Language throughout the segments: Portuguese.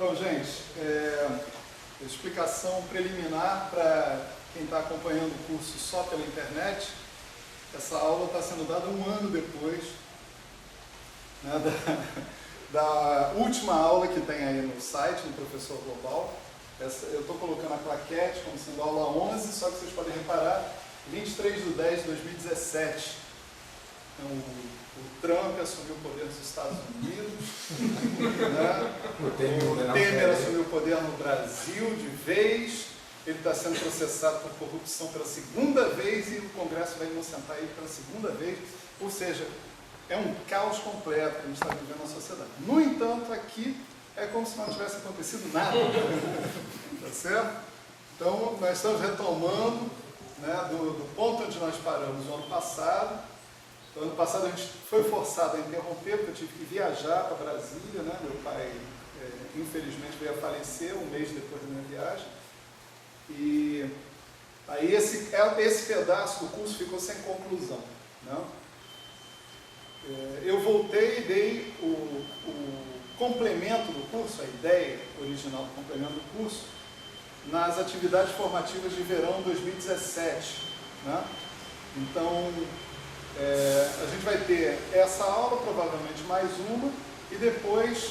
Então, gente, explicação preliminar para quem está acompanhando o curso só pela internet. Essa aula está sendo dada um ano depois, né, da última aula que tem aí no site, no Professor Global. Eu estou colocando a claquete como sendo aula 11, só que vocês podem reparar, 23/10/2017. Então, o Trump assumiu o poder nos Estados Unidos, né? O Temer assumiu o poder no Brasil de vez, ele está sendo processado por corrupção pela segunda vez e o Congresso vai inocentar ele pela segunda vez, ou seja, é um caos completo que a gente está vivendo na sociedade. No entanto, aqui é como se não tivesse acontecido nada, tá certo? Então, nós estamos retomando, né, do ponto onde nós paramos no ano passado. No ano passado a gente foi forçado a interromper, porque eu tive que viajar para Brasília, né? Meu pai, infelizmente, veio a falecer um mês depois da minha viagem. E aí esse pedaço do curso ficou sem conclusão, né? Eu voltei e dei o complemento do curso, a ideia original do complemento do curso, nas atividades formativas de verão 2017, né? Então, a gente vai ter essa aula, provavelmente mais uma, e depois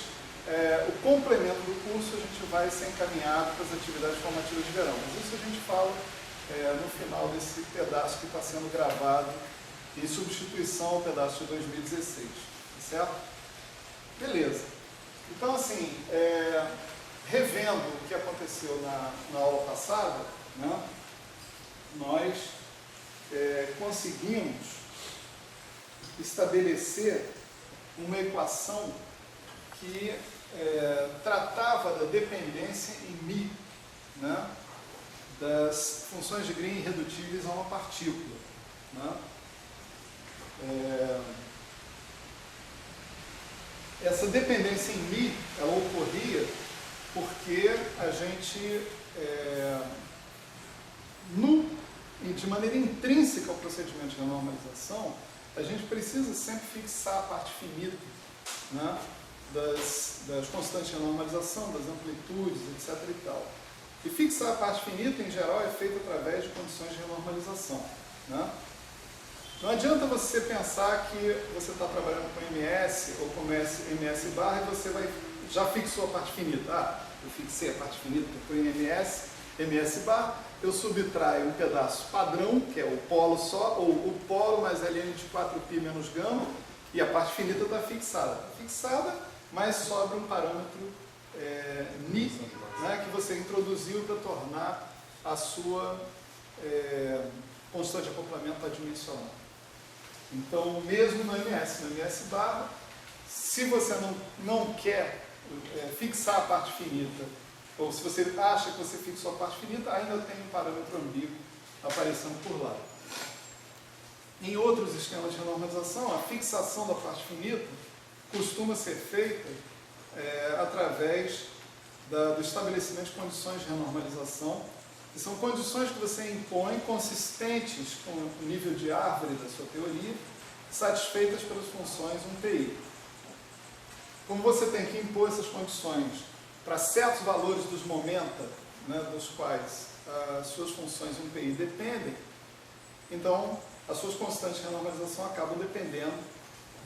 o complemento do curso a gente vai ser encaminhado para as atividades formativas de verão. Mas isso a gente fala no final desse pedaço que está sendo gravado em substituição ao pedaço de 2016, tá certo? Beleza. Então, assim, revendo o que aconteceu na aula passada, né, nós conseguimos estabelecer uma equação que tratava da dependência em μ, né, das funções de Green irredutíveis a uma partícula, né? Essa dependência em μ, ela ocorria porque a gente, de maneira intrínseca ao procedimento de normalização, a gente precisa sempre fixar a parte finita, né, das constantes de normalização, das amplitudes, etc. e tal. E fixar a parte finita, em geral, é feito através de condições de renormalização, né? Não adianta você pensar que você está trabalhando com MS ou com MS barra e você já fixou a parte finita. Eu fixei a parte finita, estou em MS barra, eu subtraio um pedaço padrão, que é o polo só, ou o polo mais ln de 4π menos gama, e a parte finita está fixada. Está fixada, mas sobra um parâmetro ni, né, que você introduziu para tornar a sua constante de acoplamento adimensional. Então, mesmo no MS barra, se você não quer fixar a parte finita, ou se você acha que você fixou a parte finita, ainda tem um parâmetro ambíguo aparecendo por lá. Em outros esquemas de renormalização, a fixação da parte finita costuma ser feita através do estabelecimento de condições de renormalização, que são condições que você impõe consistentes com o nível de árvore da sua teoria, satisfeitas pelas funções 1πi. Como você tem que impor essas condições para certos valores dos momenta, né, dos quais as suas funções 1πi dependem, então as suas constantes de renormalização acabam dependendo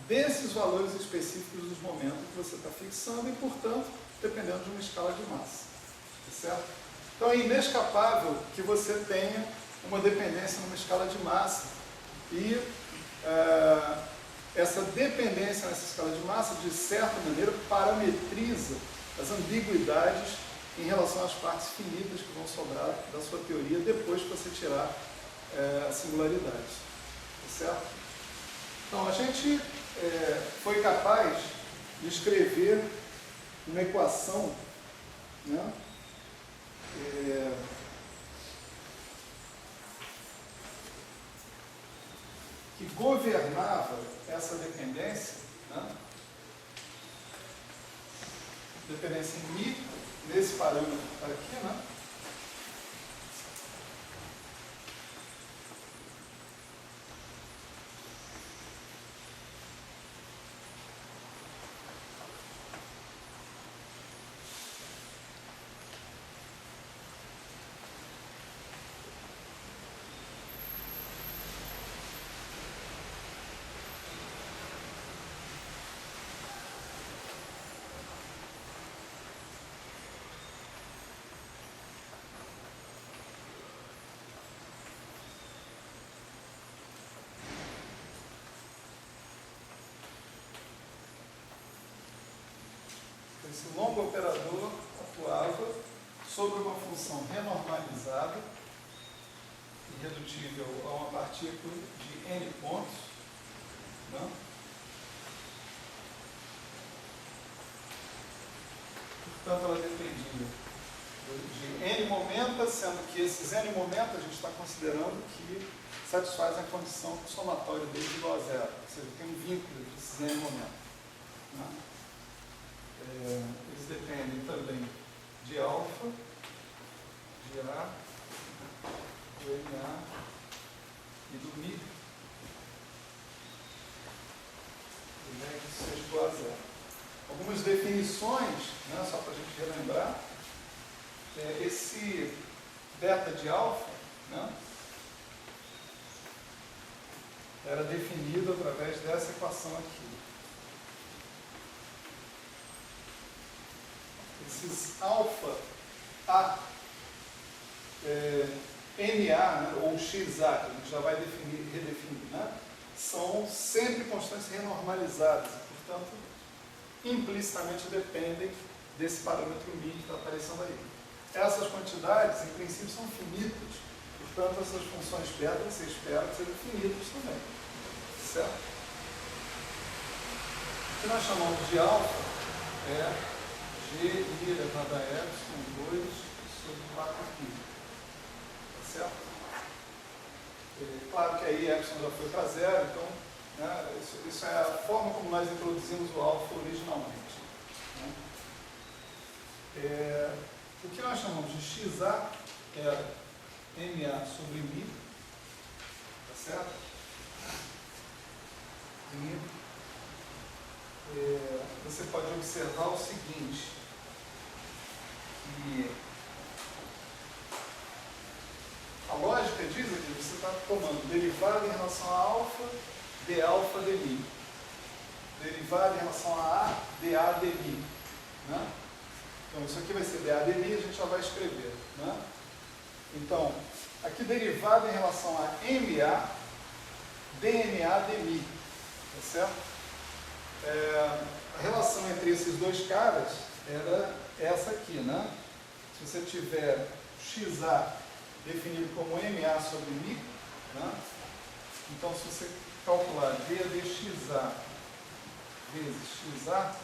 desses valores específicos dos momentos que você está fixando e, portanto, dependendo de uma escala de massa. Tá certo? Então é inescapável que você tenha uma dependência numa escala de massa e essa dependência nessa escala de massa, de certa maneira, parametriza as ambiguidades em relação às partes finitas que vão sobrar da sua teoria depois que você tirar a singularidade. Tá certo? Então, a gente foi capaz de escrever uma equação, né, que governava essa dependência, né, dependência em μ, nesse parâmetro que está aqui, né? Esse longo operador atuava sobre uma função renormalizada, irredutível a uma partícula de n pontos, né? Portanto, ela dependia de n momentos, sendo que esses n momentos a gente está considerando que satisfazem a condição que o somatório deles é igual a zero, ou seja, tem um vínculo desses n momentos, né? Eles dependem também de alfa, de A, do MA e do Mi, e que seja igual a zero. Algumas definições, né, só para a gente relembrar, esse beta de alfa, né, era definido através dessa equação aqui. Esses alfa A, NA, né, ou XA, que a gente já vai redefinir, né, são sempre constantes renormalizadas, e, portanto, implicitamente dependem desse parâmetro μ que está aparecendo aí. Essas quantidades, em princípio, são finitas, portanto, essas funções beta, você espera que sejam finitas também, certo? O que nós chamamos de alfa é G I elevado a epsilon 2 sobre 4π, tá certo? Claro que aí epsilon já foi para zero, então, né, isso é a forma como nós introduzimos o alfa originalmente, né? O que nós chamamos de XA era MA sobre Mi, tá certo? E você pode observar o seguinte, que a lógica diz que você está tomando derivada em relação a alfa, de alfa de Mi. Derivada em relação a dA de Mi, né? Então, isso aqui vai ser dA de Mi, a gente já vai escrever, né? Então, aqui derivada em relação a MA, dMA de Mi, tá certo? A relação entre esses dois caras era essa aqui, né? Se você tiver XA definido como MA sobre Mi, né? Então, se você calcular D de XA vezes XA,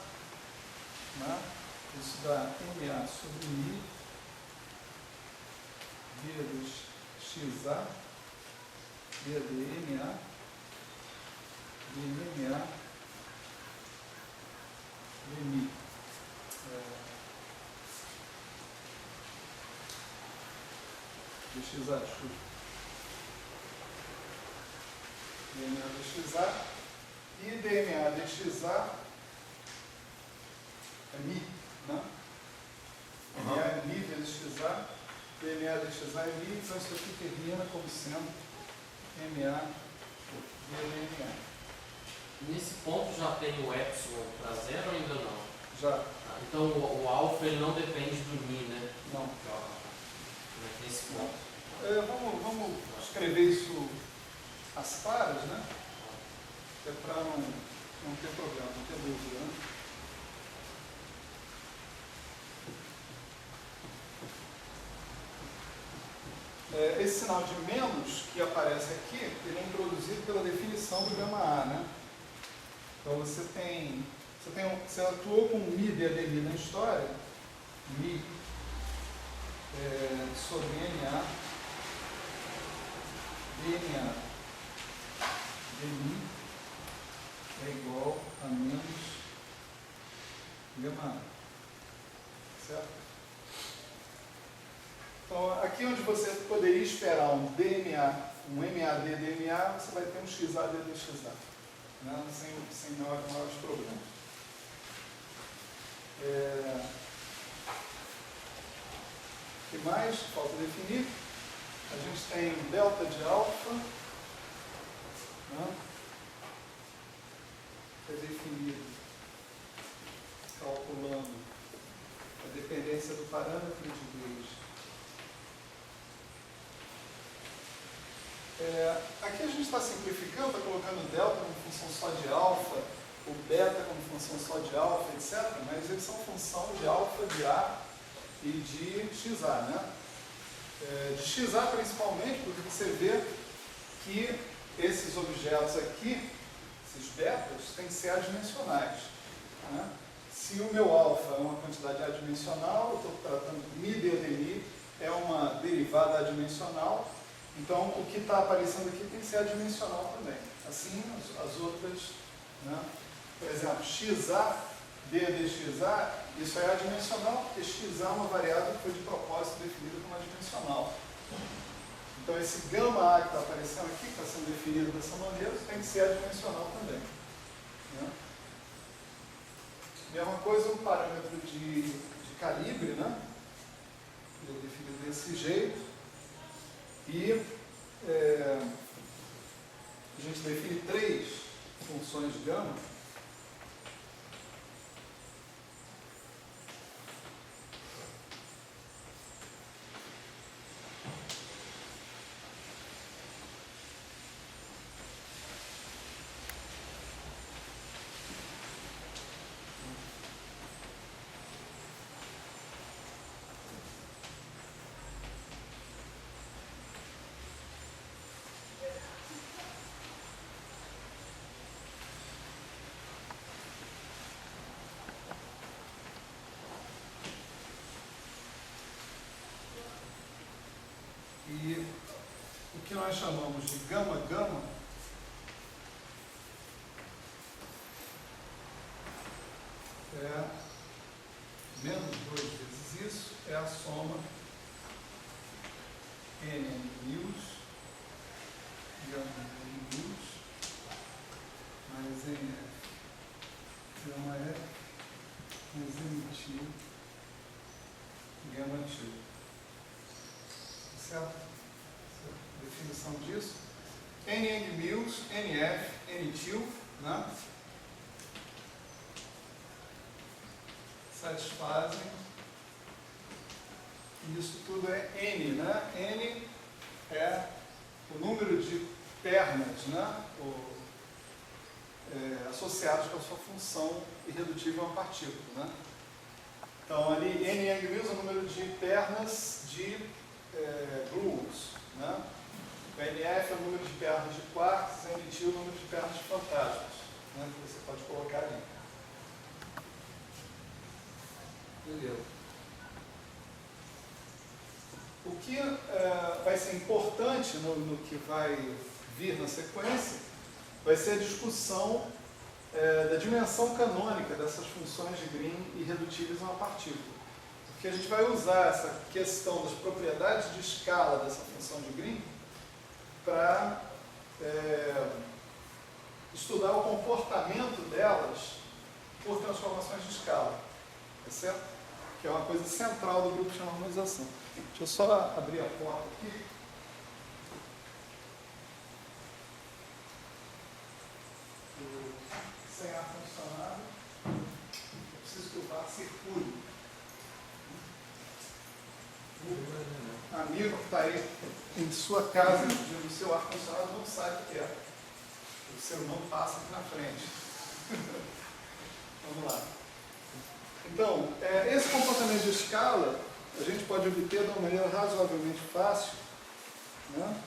né? Isso dá MA sobre Mi, D de XA, D de MA, de MA, de Mi. De XA, dMA de XA, e dMA de XA é Mi, né? MA é Mi vezes XA, dMA de XA é Mi, então isso aqui termina como sendo MA de dMA. Nesse ponto já tem o epsilon para zero ou ainda não? Já. Então o alfa ele não depende do Mi, né? Não. Nesse ponto. Vamos escrever isso às claras, né? É para não ter problema, não ter dúvida, né? Esse sinal de menos que aparece aqui, ele é introduzido pela definição do gama A, né? Então você atuou com Mi de Mi na história, Mi sobre NA, dNA de Mi é igual a menos gama A, certo? Então, aqui onde você poderia esperar um DMA, um MAD DMA, você vai ter um XAD DXA, né? sem maiores problemas. O que mais falta definir? A gente tem delta de alfa, né? Que é definido calculando a dependência do parâmetro de Gauge. Aqui a gente está simplificando, está colocando delta como função só de alfa, o beta como função só de alfa, etc., mas eles são função de alfa, de A e de XA, né? De XA principalmente, porque você vê que esses objetos aqui, esses betas, têm que ser adimensionais, né? Se o meu alfa é uma quantidade adimensional, eu estou tratando mi de mi, é uma derivada adimensional, então o que está aparecendo aqui tem que ser adimensional também. Assim as outras, né? Por exemplo, XA, d de XA, isso é adimensional, porque XA é uma variável que foi de propósito definida como adimensional. Então esse gama A que está aparecendo aqui, que está sendo definido dessa maneira, tem que ser adimensional também, né? Mesma coisa, um parâmetro de calibre, né? Ele é definido desse jeito. E a gente define 3 funções de gama. E o que nós chamamos de gama-gama é menos 2 vezes isso, é a soma n mils, gama n mils, mais n gama f, mais n tio, gama tio. Certo? Definição disso. N mils, nf, n tio, né? Satisfazem. Isso tudo é n, né? N é o número de pernas, né? Associados com a sua função irredutível a uma partícula, né? Então, ali, n mils é o número de pernas de gluons, né? O NF é o número de pernas de quarks, NT é o número de pernas de fantasmas, né? Que você pode colocar ali. Beleza. O que vai ser importante no que vai vir na sequência vai ser a discussão da dimensão canônica dessas funções de Green irredutíveis a uma partícula. Porque a gente vai usar essa questão das propriedades de escala dessa função de Green para estudar o comportamento delas por transformações de escala, tá certo? Que é uma coisa central do grupo de normalização. Deixa eu só abrir a porta aqui. Sem ar-condicionado, eu preciso que o VAR circule. O amigo que está aí em sua casa, no seu ar-condicionado, não sabe o que é. O seu irmão passa aqui na frente. Vamos lá. Então, esse comportamento de escala a gente pode obter de uma maneira razoavelmente fácil, né?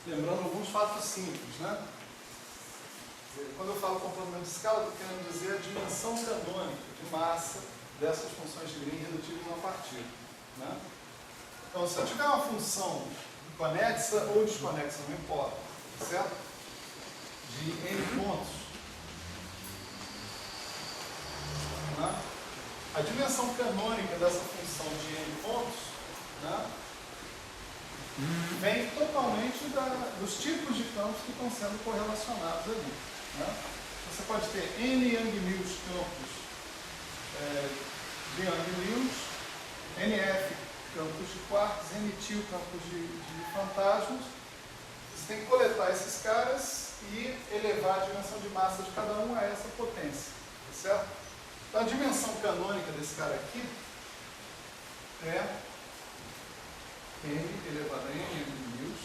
Lembrando alguns fatos simples, né? Quando eu falo comportamento de escala, estou querendo dizer a dimensão canônica de massa dessas funções de Green redutíveis a uma partícula, né? Então, se eu tiver uma função conexa ou desconexa, não importa, certo? De n pontos, né? A dimensão canônica dessa função de n pontos, né, vem totalmente dos tipos de campos que estão sendo correlacionados ali, né? Você pode ter n Yang-Mills campos de Yang-Mills, nf campos de quarks, n-til campos de fantasmas. Você tem que coletar esses caras e elevar a dimensão de massa de cada um a essa potência, tá certo? Então, a dimensão canônica desse cara aqui é n elevado a n Yang-Mills.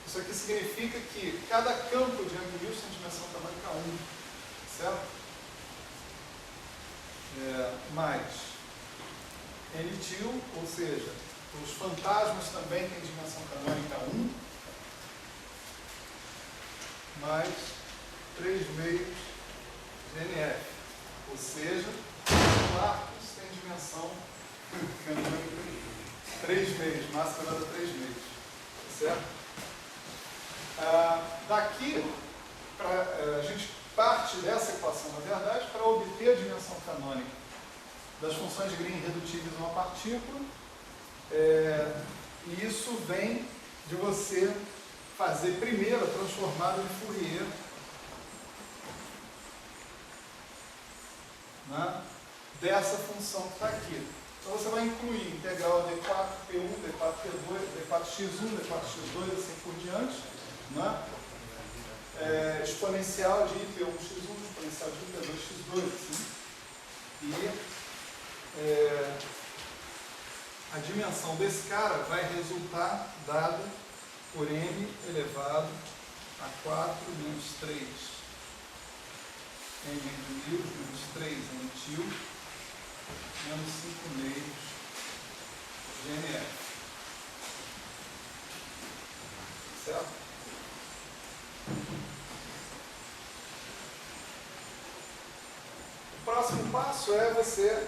Isso aqui significa que cada campo de Yang-Mills tem dimensão canônica 1. certo? Mais n til, ou seja, os fantasmas também têm dimensão canônica 1, mais 3 meios GNF, ou seja, os quartos têm dimensão canônica 3 meios, massa elevada a 3 meios, certo? Daqui, a gente parte dessa equação, na verdade, para obter a dimensão canônica das funções de Green irredutíveis a uma partícula, e isso vem de você fazer primeiro a transformada de Fourier, né, dessa função que está aqui. Então você vai incluir integral d4p1, d4p2, d4x1, d4x2, assim por diante, né? Exponencial de ip1x1, exponencial de ip2x2, assim. E a dimensão desse cara vai resultar dada por m elevado a 4 menos 3 m menos 3 m til menos 5 meios GNF. Certo? O próximo passo é você,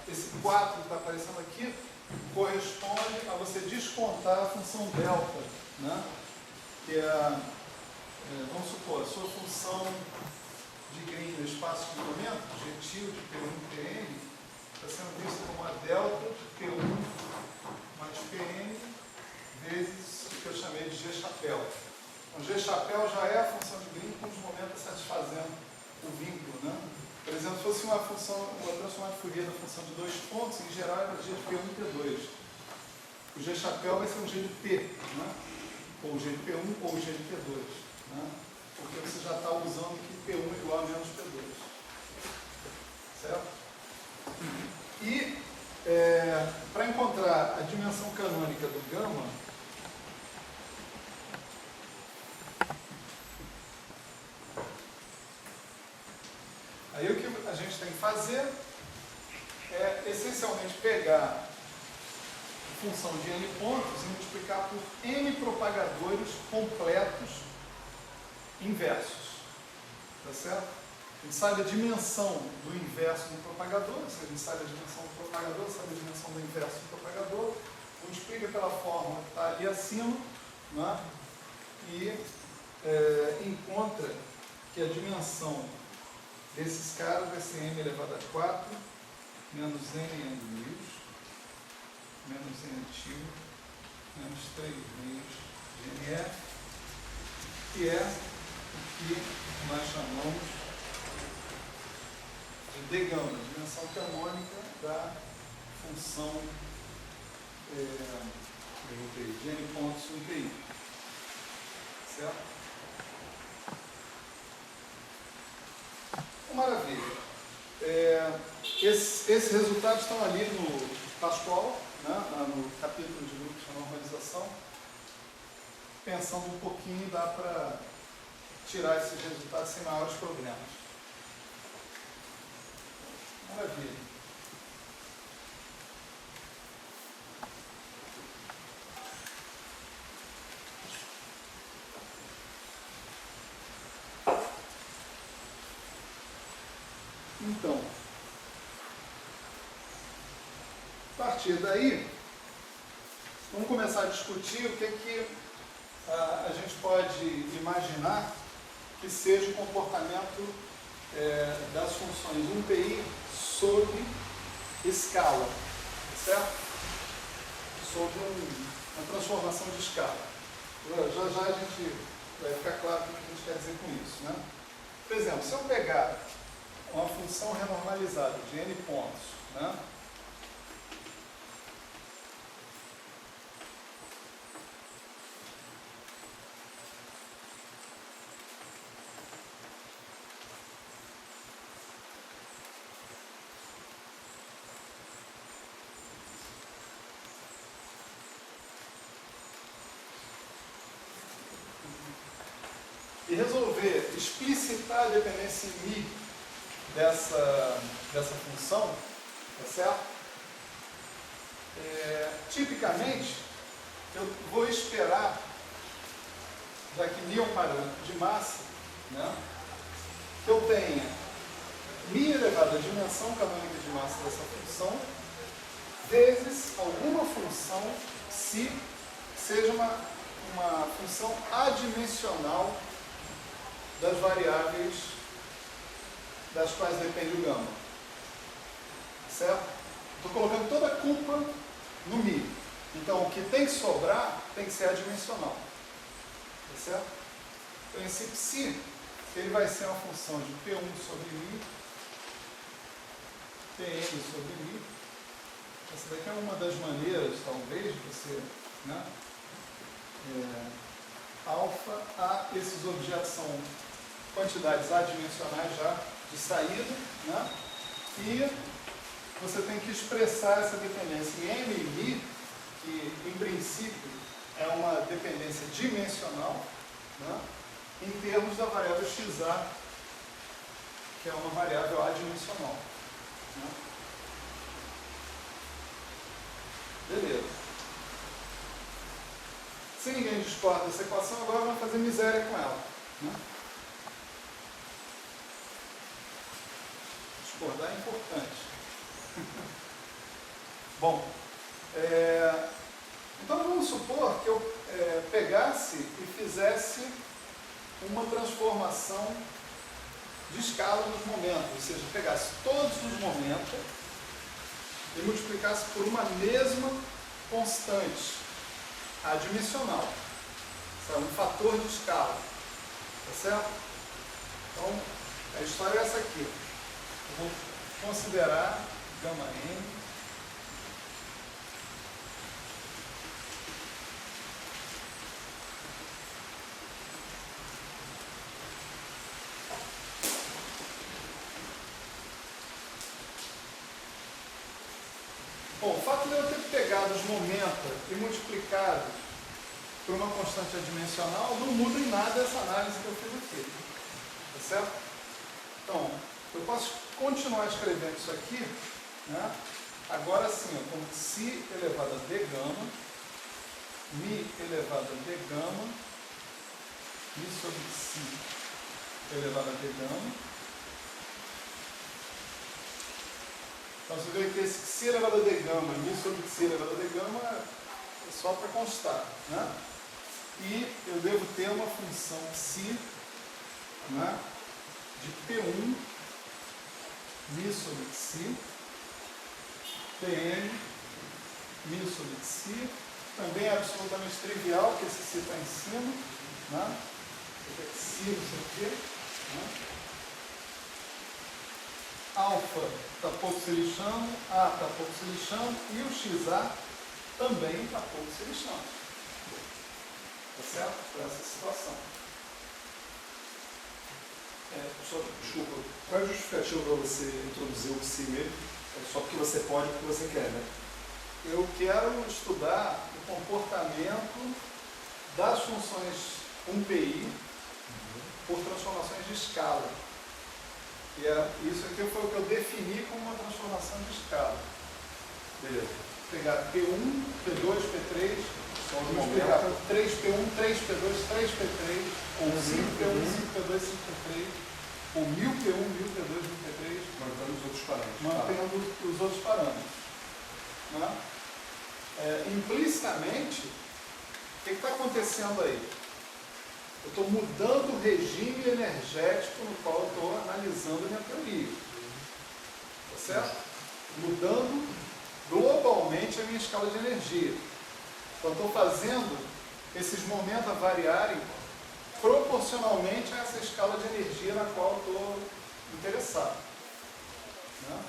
esse 4 que está aparecendo aqui, corresponde a você descontar a função delta, né? Que é, vamos supor, a sua função de Green no espaço de momento, G de P1 Pn, está sendo vista como a delta de P1 mais Pn vezes o que eu chamei de G chapéu. Então, G chapéu já é a função de Green com os momentos satisfazendo o vínculo, né? Por exemplo, se fosse uma transformada de Fourier da função de 2 pontos, em geral é G de P1 e P2. O G chapéu vai ser um G de P, né? Ou G de P1 ou G de P2, né? Porque você já está usando que P1 é igual a menos P2. Certo? E para encontrar a dimensão canônica do gama, aí o que a gente tem que fazer é essencialmente pegar a função de n pontos e multiplicar por n propagadores completos inversos. Tá certo? A gente sabe a dimensão do inverso do propagador, se a gente sabe a dimensão do propagador, sabe a dimensão do inverso do propagador, multiplica pela fórmula que está ali acima, né? E encontra que a dimensão desses caras vai ser m elevado a 4 menos n meios menos n til menos 3 meios GNF, que é o que nós chamamos de d gama, dimensão canônica da função de n pontos no PI. Certo? Maravilha. Esses resultados estão ali no Pascoal, né, no capítulo de grupos de normalização. Pensando um pouquinho, dá para tirar esses resultados sem maiores problemas. Maravilha. Então, a partir daí, vamos começar a discutir o que a gente pode imaginar que seja o comportamento das funções 1πi sobre escala, certo? Sobre uma transformação de escala. Já a gente vai ficar claro o que a gente quer dizer com isso, né? Por exemplo, se eu pegar uma função renormalizada de n pontos, né? E resolver explicitar a dependência em mi dessa função, tá certo? Tipicamente, eu vou esperar, já que mi é um parâmetro de massa, né, que eu tenha mi elevado à dimensão canônica de massa dessa função, vezes alguma função psi, seja uma função adimensional das variáveis das quais depende o gama. Certo? Estou colocando toda a culpa no mi. Então, o que tem que sobrar tem que ser adimensional. Tá certo? Então, esse psi, ele vai ser uma função de P1 sobre mi, Pn sobre mi. Essa daqui é uma das maneiras, talvez, de você, né, alfa a esses objetos são quantidades adimensionais já de saída, né, e você tem que expressar essa dependência em m e mi, que em princípio é uma dependência dimensional, né, em termos da variável xa, que é uma variável adimensional. Né. Beleza. Se ninguém discorda dessa equação, agora vamos fazer miséria com ela. Né? Discordar é importante. Bom, então vamos supor que eu pegasse e fizesse uma transformação de escala nos momentos, ou seja, pegasse todos os momentos e multiplicasse por uma mesma constante adimensional, um fator de escala, tá certo? Então, a história é essa aqui. Eu vou considerar gama n Bom, o fato de eu ter pegado os momentos e multiplicado por uma constante adimensional não muda em nada essa análise que eu fiz aqui. Tá certo? Então, eu posso continuar escrevendo isso aqui, né? Agora sim, como psi elevado a d gama, mi elevado a d gama, mi sobre psi elevado a d gama. Então você vê que esse psi elevado a d gama, mi sobre psi elevado a d gama é só para constar, né? E eu devo ter uma função psi, né, de P1 mi sobre psi, Pn mi sobre psi, também é absolutamente trivial, porque esse psi está em cima, né? Psi não sei o quê, né? Alfa está pouco se lixando, A está pouco se lixando e o XA também está pouco se lixando. Tá certo? Por essa situação. Desculpa, qual é a justificativa para você introduzir o psi mesmo? É só porque você pode, porque você quer, né? Eu quero estudar o comportamento das funções 1PI por transformações de escala. E isso aqui foi o que eu defini como uma transformação de escala. Beleza. Pegar P1, P2, P3, multiplicar por 3P1, 3P2, 3P3, ou 5P1, 5P2, 5P3, ou 1000P1, 1000P2, 1000P3, mantendo os outros parâmetros. mantendo os outros parâmetros. Né? Implicitamente, o que está acontecendo aí? Eu estou mudando o regime energético no qual eu estou analisando a minha teoria. Tá certo? Mudando globalmente a minha escala de energia. Então, estou fazendo esses momentos variarem proporcionalmente a essa escala de energia na qual eu estou interessado. Né?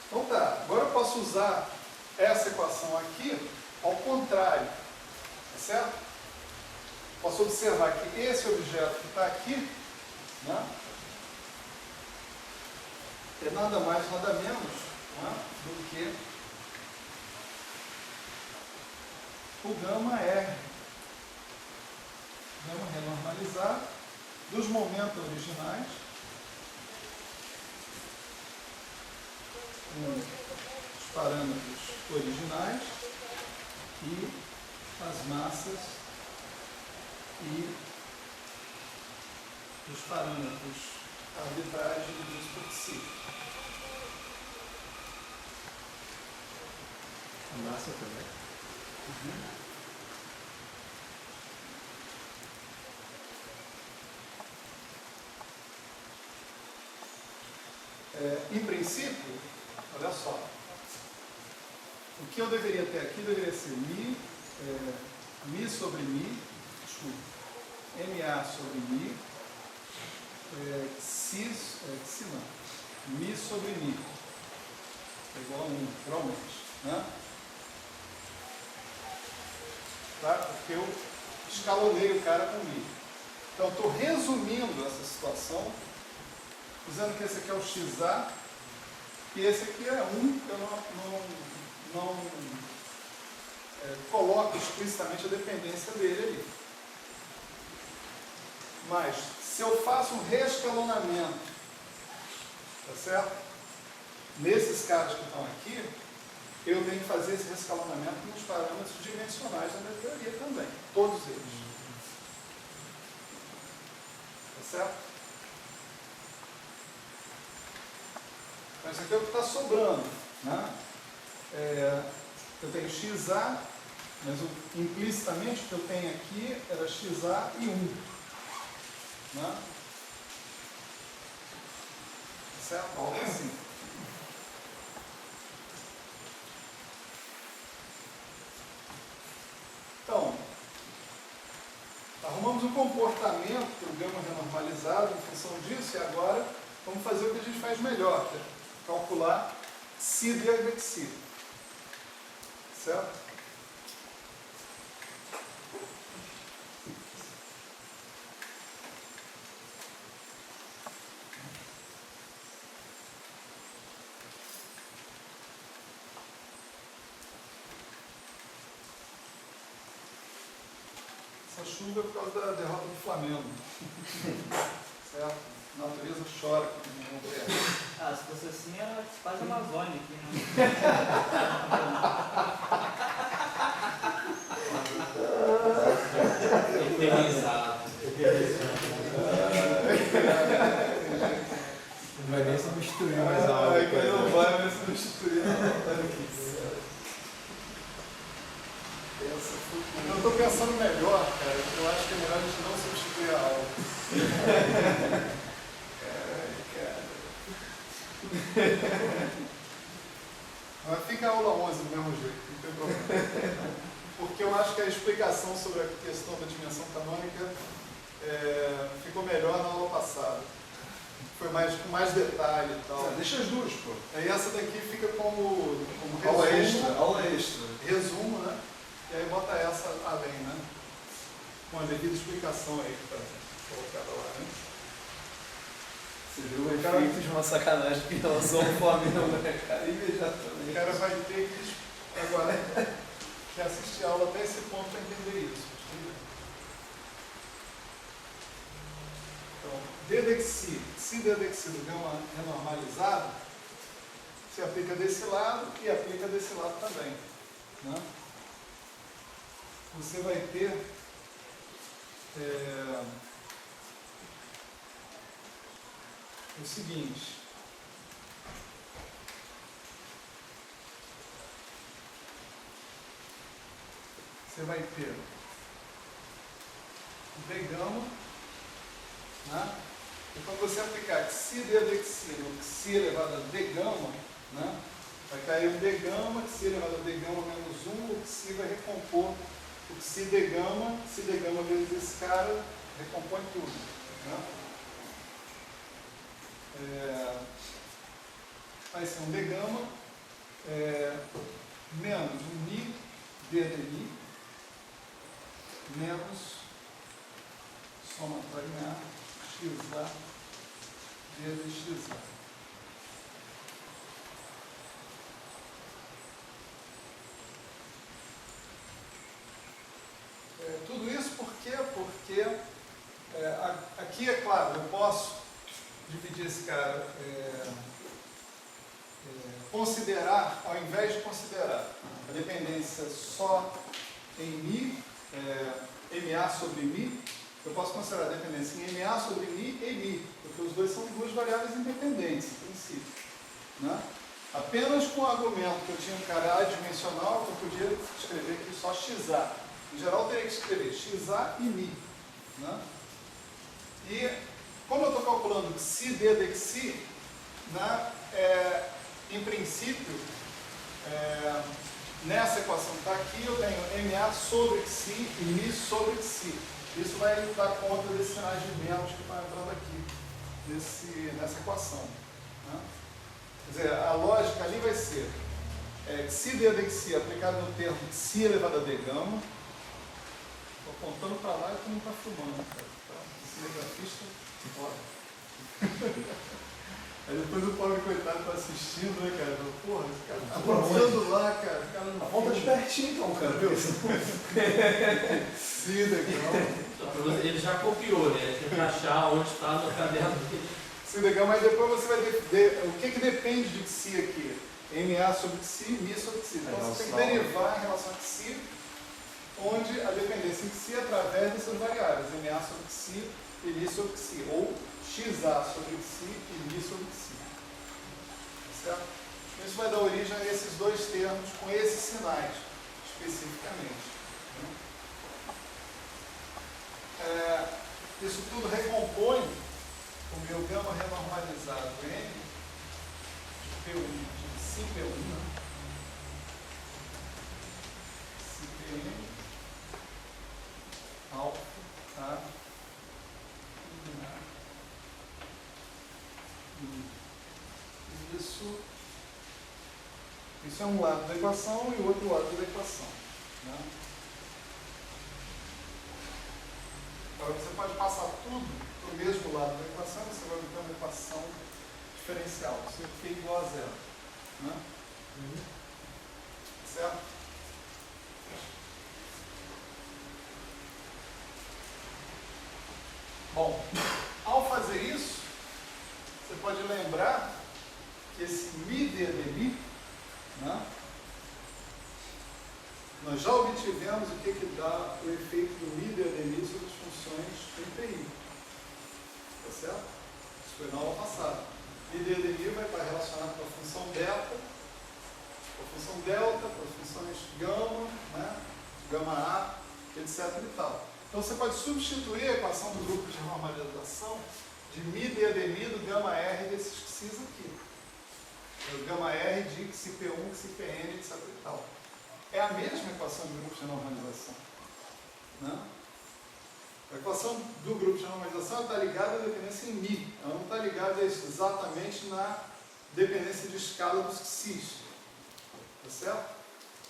Então tá, agora eu posso usar essa equação aqui ao contrário. Tá certo? Posso observar que esse objeto que está aqui, né, é nada mais, nada menos, né, do que o gama R. Gama renormalizada dos momentos originais com os parâmetros originais e as massas e os parâmetros arbitrais divididos por psi. A massa também. Em princípio, olha só, o que eu deveria ter aqui deveria ser Mi sobre Mi, MA sobre Mi, Xi não, Mi sobre Mi, é igual a 1, provavelmente, né? Tá? Porque eu escalonei o cara com Mi. Então, estou resumindo essa situação, dizendo que esse aqui é o XA, e esse aqui é 1, que eu não coloco explicitamente a dependência dele ali. Mas, se eu faço um reescalonamento, tá certo? Nesses caras que estão aqui, eu tenho que fazer esse reescalonamento nos parâmetros dimensionais da minha teoria também, todos eles. Tá certo? Então, isso aqui é o que está sobrando, né? Eu tenho XA, mas implicitamente o que eu tenho aqui era XA e 1. Né? Certo? Algo assim. Então, arrumamos um comportamento para o gama renormalizado em função disso, e agora vamos fazer o que a gente faz melhor, que é calcular Xi de Xi. Certo? Essa chuva é por causa da derrota do Flamengo. Certo? A natureza chora quando não ganha. Se fosse assim, era quase Amazônia aqui, né? Eternizado. Não vai nem substituir mais a aula. Não vai mais substituir. Eu estou pensando melhor, cara. Eu acho que é melhor a gente não substituir a aula. Mas fica a aula 11 do mesmo jeito, não tem problema. Porque eu acho que a explicação sobre a questão da dimensão canônica ficou melhor na aula passada. Foi com mais detalhe e tal. Deixa as duas, pô. Aí essa daqui fica como resumo. Aula extra, aula extra. Resumo, né? E aí bota essa além, né? Com a devida explicação aí que está colocada lá, né? Você viu o efeito de uma sacanagem que relação ao Flamengo, né, cara? O Imediatamente. cara vai ter que agora que assistir a aula até esse ponto para entender isso. Então, Ddxi, se Ddxi do gama renormalizado, se aplica desse lado e aplica desse lado também. Né? Você vai ter o seguinte. Você vai ter D gama, né? E quando você aplicar Xi Ddxi no Xi elevado a D gama, né? Vai cair um D gama, Xi elevado a D gama menos 1, o Xi vai recompor o Xi D gama vezes esse cara, recompõe tudo. Né? Vai ser um D gama menos um Mi D de Mi menos somatório em A, XA, D de XA. Tudo isso por quê? Porque Aqui, é claro, eu posso dividir esse cara, considerar, ao invés de considerar a dependência só em Mi, MA sobre Mi, eu posso considerar a dependência em MA sobre Mi e Mi, porque os dois são duas variáveis independentes, em princípio. Né? Apenas com o argumento que eu tinha um cara adimensional, eu podia escrever aqui só XA. Em geral, eu teria que escrever XA e Mi. Né? E, como eu estou calculando Xi D de Xi, né, em princípio, nessa equação que está aqui, eu tenho MA sobre Xi e Mi sobre Xi. Isso vai dar conta desses sinais de menos que estão entrando aqui, nessa equação. Né? Quer dizer, a lógica ali vai ser Xi D de Xi aplicado no termo Xi elevado a D gama. Estou apontando para lá e todo mundo está filmando. Cinegrafista, bora. Aí depois o pobre coitado está assistindo, né, cara? Porra, esse cara está avançando lá, cara. O cara não Aponta de pertinho, então, cara, viu? Xi legal. Ele já copiou, né? Ele tem que achar onde está no caderno dele. Xi legal, mas depois você vai ver o que depende de Xi aqui. MA sobre Xi, Mi sobre Xi. Então você tem que derivar em relação a Xi, onde a dependência em Xi é através dessas variáveis, MA sobre Xi e Mi sobre Xi, ou XA sobre Xi e Mi sobre Xi. Certo? Isso vai dar origem a esses dois termos com esses sinais, especificamente. Isso tudo recompõe o meu gama renormalizado N de P1, de Cp1, né? Cpn alfa, tá? Isso é um lado da equação e o outro lado da equação. Né? Agora você pode passar tudo para o mesmo lado da equação, você vai obter uma equação diferencial. Isso aqui é igual a zero. Né? Certo? Bom, ao fazer isso, você pode lembrar que esse Mi D de Mi, né, nós já obtivemos o que dá o efeito do Mi D de Mi sobre as funções do PI. Tá certo? Isso foi na aula passada. Mi D de Mi vai estar relacionado com a função beta, com a função delta, com as funções gama, né, gama A, etc. e tal. Então você pode substituir a equação do grupo de normalização de Mi D de Mi do gama R desses X's aqui. O gama R de Xp1, Xpn, etc. e tal. É a mesma equação do grupo de normalização. Né? A equação do grupo de normalização está ligada à dependência em Mi. Ela não está ligada exatamente na dependência de escala dos X's. Tá certo?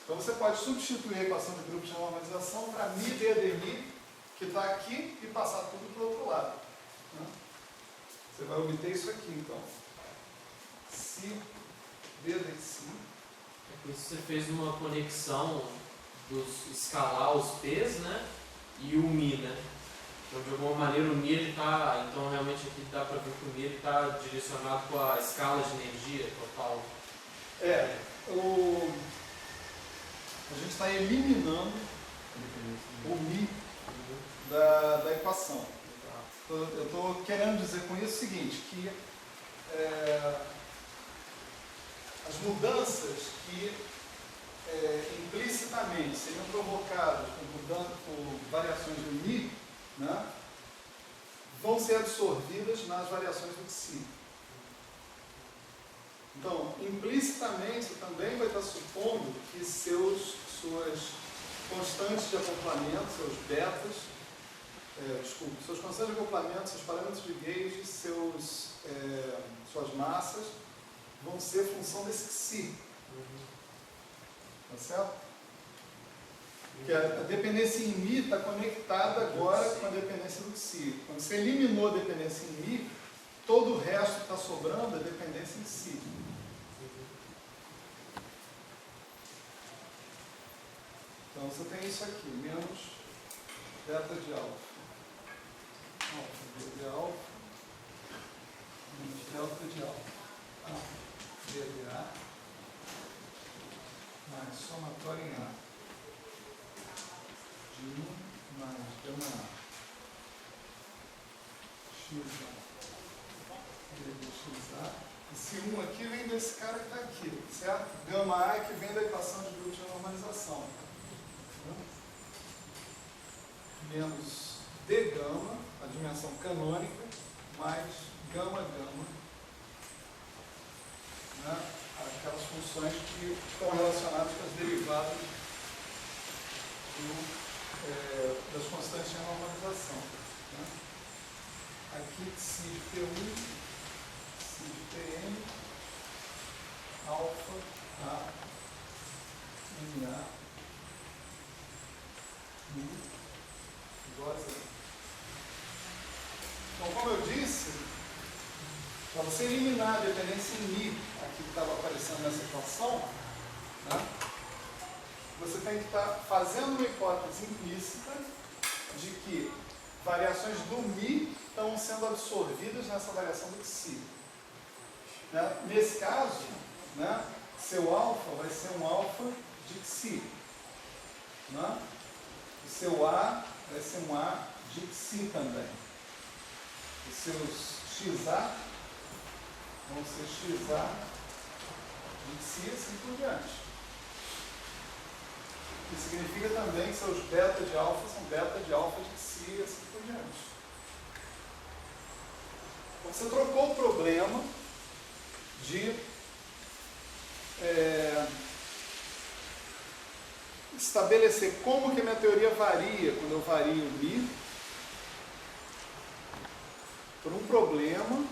Então você pode substituir a equação do grupo de normalização para Mi D de Mi, que está aqui, e passar tudo para o outro lado. Né? Você vai obter isso aqui, então. Xi D de Xi. Por isso você fez uma conexão dos escalar os P's, né? E o Mi, né? Então, de alguma maneira, o Mi está. Então, realmente, aqui dá para ver que o Mi está direcionado com a escala de energia total. A gente está eliminando o Mi da equação. Eu estou querendo dizer com isso o seguinte, que as mudanças que implicitamente seriam provocadas por variações do Mi, né, vão ser absorvidas nas variações do Xi. Então, implicitamente também vai estar supondo que suas constantes de acoplamento, seus betas, suas constantes de acoplamento, seus parâmetros de gauge, suas massas, vão ser função desse Xi. Tá certo? Porque a dependência em Mi está conectada agora com a dependência do Xi. Quando você eliminou a dependência em Mi, todo o resto que está sobrando é dependência em Si. Então você tem isso aqui, menos beta de alfa. alfa vezes alfa, menos delta de alfa. A vezes A, mais somatório em A. De 1 mais gama A. X A vezes X A. Esse 1 aqui vem desse cara que está aqui, certo? Gama A é que vem da equação de grupo de normalização. Menos d gama, a dimensão canônica, mais gama gama, né? Aquelas funções que estão relacionadas com as derivadas das constantes de normalização. Né? Aqui psi de P1, psi de Pn, alfa A, Na, Mi, igual a zero. Então, como eu disse, para você eliminar a dependência em Mi, aqui que estava aparecendo nessa equação, né, você tem que estar fazendo uma hipótese implícita de que variações do Mi estão sendo absorvidas nessa variação do Psi. Né? Nesse caso, né, seu alfa vai ser um alfa de Psi. Né? O seu A vai ser um A de Psi também. Os seus XA vão ser XA de Psi e assim por diante. O que significa também que seus beta de alfa são beta de alfa de Psi e assim por diante. Então você trocou o problema de estabelecer como que a minha teoria varia quando eu vario o Mi por um problema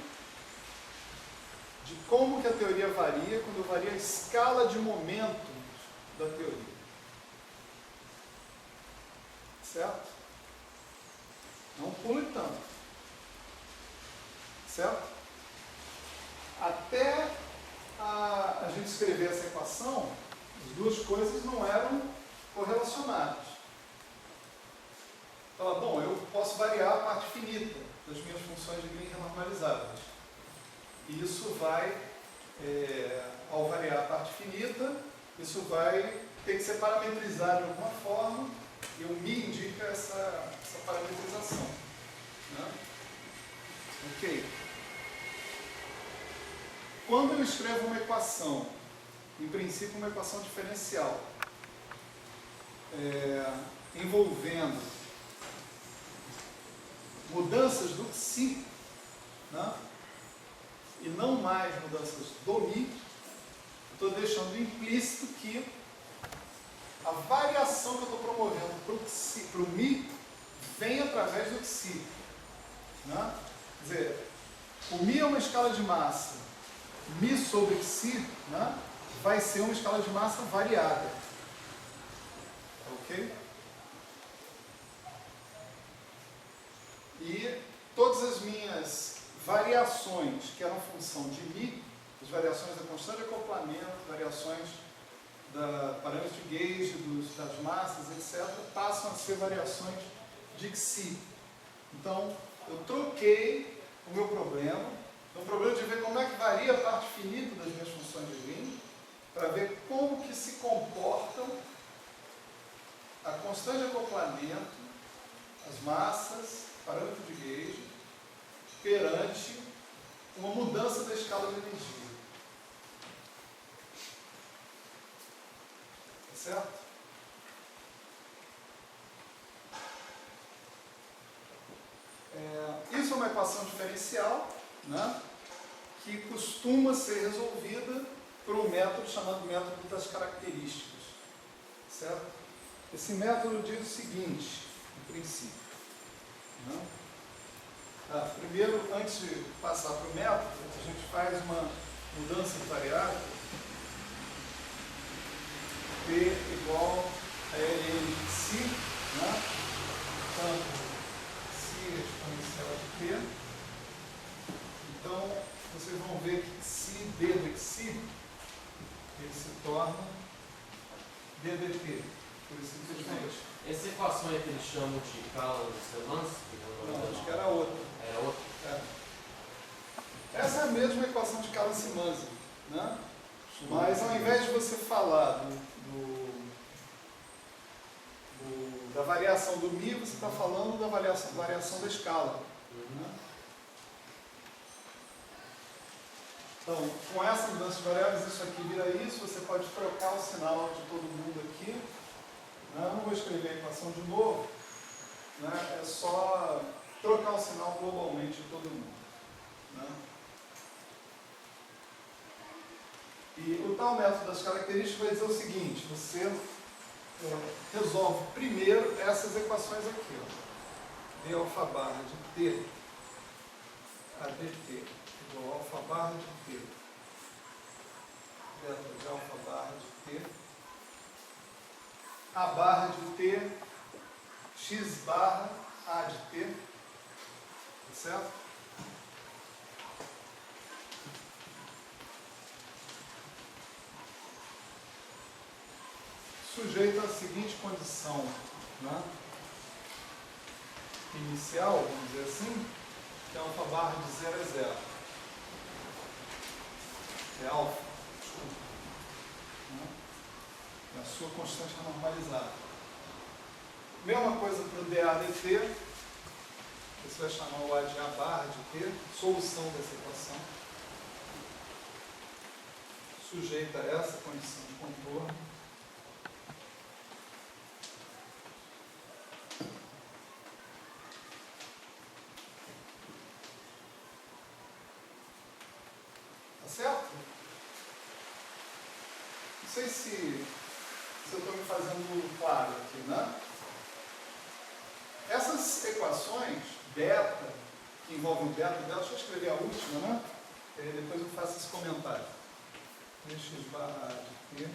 de como que a teoria varia quando eu vario a escala de momento da teoria. Certo? Não pule tanto. Certo? Até a gente escrever essa equação, as duas coisas não eram correlacionadas. Fala, bom, eu posso variar a parte finita das minhas funções de Green renormalizadas. E isso vai, ao variar a parte finita, isso vai ter que ser parametrizado de alguma forma, e o Mi indica essa parametrização. Né? Ok. Quando eu escrevo uma equação, em princípio uma equação diferencial, envolvendo mudanças do Psi, né? E não mais mudanças do Mi, estou deixando implícito que a variação que eu estou promovendo para o Mi vem através do Psi. Né? Quer dizer, o Mi é uma escala de massa, Mi sobre Psi, né, vai ser uma escala de massa variada. Ok? E todas as minhas variações, que eram função de Mi, as variações da constante de acoplamento, variações da parâmetro de gauge, das massas, etc., passam a ser variações de Psi. Então, eu troquei o meu problema, o problema de ver como é que varia a parte finita das minhas funções de Green, para ver como que se comportam a constante de acoplamento, as massas, parâmetro de gauge, perante uma mudança da escala de energia. Certo? Isso é uma equação diferencial, né, que costuma ser resolvida por um método chamado método das características. Certo? Esse método diz o seguinte, no princípio. Né? Primeiro, antes de passar para o método, a gente faz uma mudança de variável P igual a Ln de Psi, né? Então, Psi exponencial de P. Então, vocês vão ver que Psi d do Psi, ele se torna ddt. Por isso, simplesmente. Essa equação é que eles chamam de Calasan-Zemansky? Não, acho que era outra. Era outra? É. Essa é a mesma equação de Calasan-Zemansky, né? Mas ao invés de você falar da variação do μ, você está falando da variação da escala. Né? Então, com essa mudança de variáveis, isso aqui vira isso, você pode trocar o sinal de todo mundo aqui. Né? Eu não vou escrever a equação de novo, né? É só trocar o sinal globalmente de todo mundo. Né? E o tal método das características vai dizer o seguinte: você resolve primeiro essas equações aqui, ó. D alfa barra de T a dt igual a alfa barra de T delta de alfa barra de T a barra de T x barra a de T, tá certo? Sujeito à seguinte condição, né? Inicial, vamos dizer assim, que é alfa barra de 0 a 0. É alfa, desculpa. Né? É a sua constante normalizada. Mesma coisa para o dAdt, você vai chamar o A de A barra de T, solução dessa equação, sujeita a essa condição de contorno. Certo? Não sei se eu estou me fazendo claro aqui, né? Essas equações, beta, que envolvem o beta, deixa eu escrever a última, né? E depois eu faço esse comentário. X barra A de T.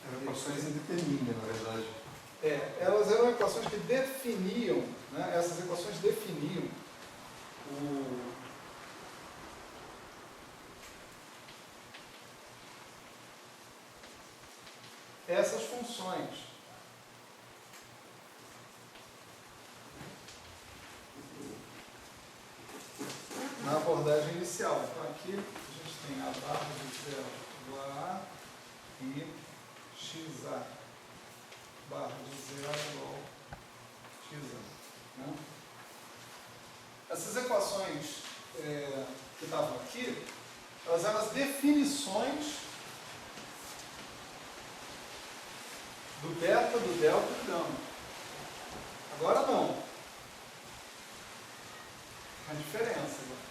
Eram equações indeterminadas, na verdade. Elas eram equações que definiam, né? Essas equações definiam essas funções. Na abordagem inicial. Então aqui a gente tem a barra de 0 igual a A e xa barra de 0 igual a xa. Né? Essas equações que estavam aqui, elas eram as definições do beta, do delta e do gama. Agora não. A diferença agora.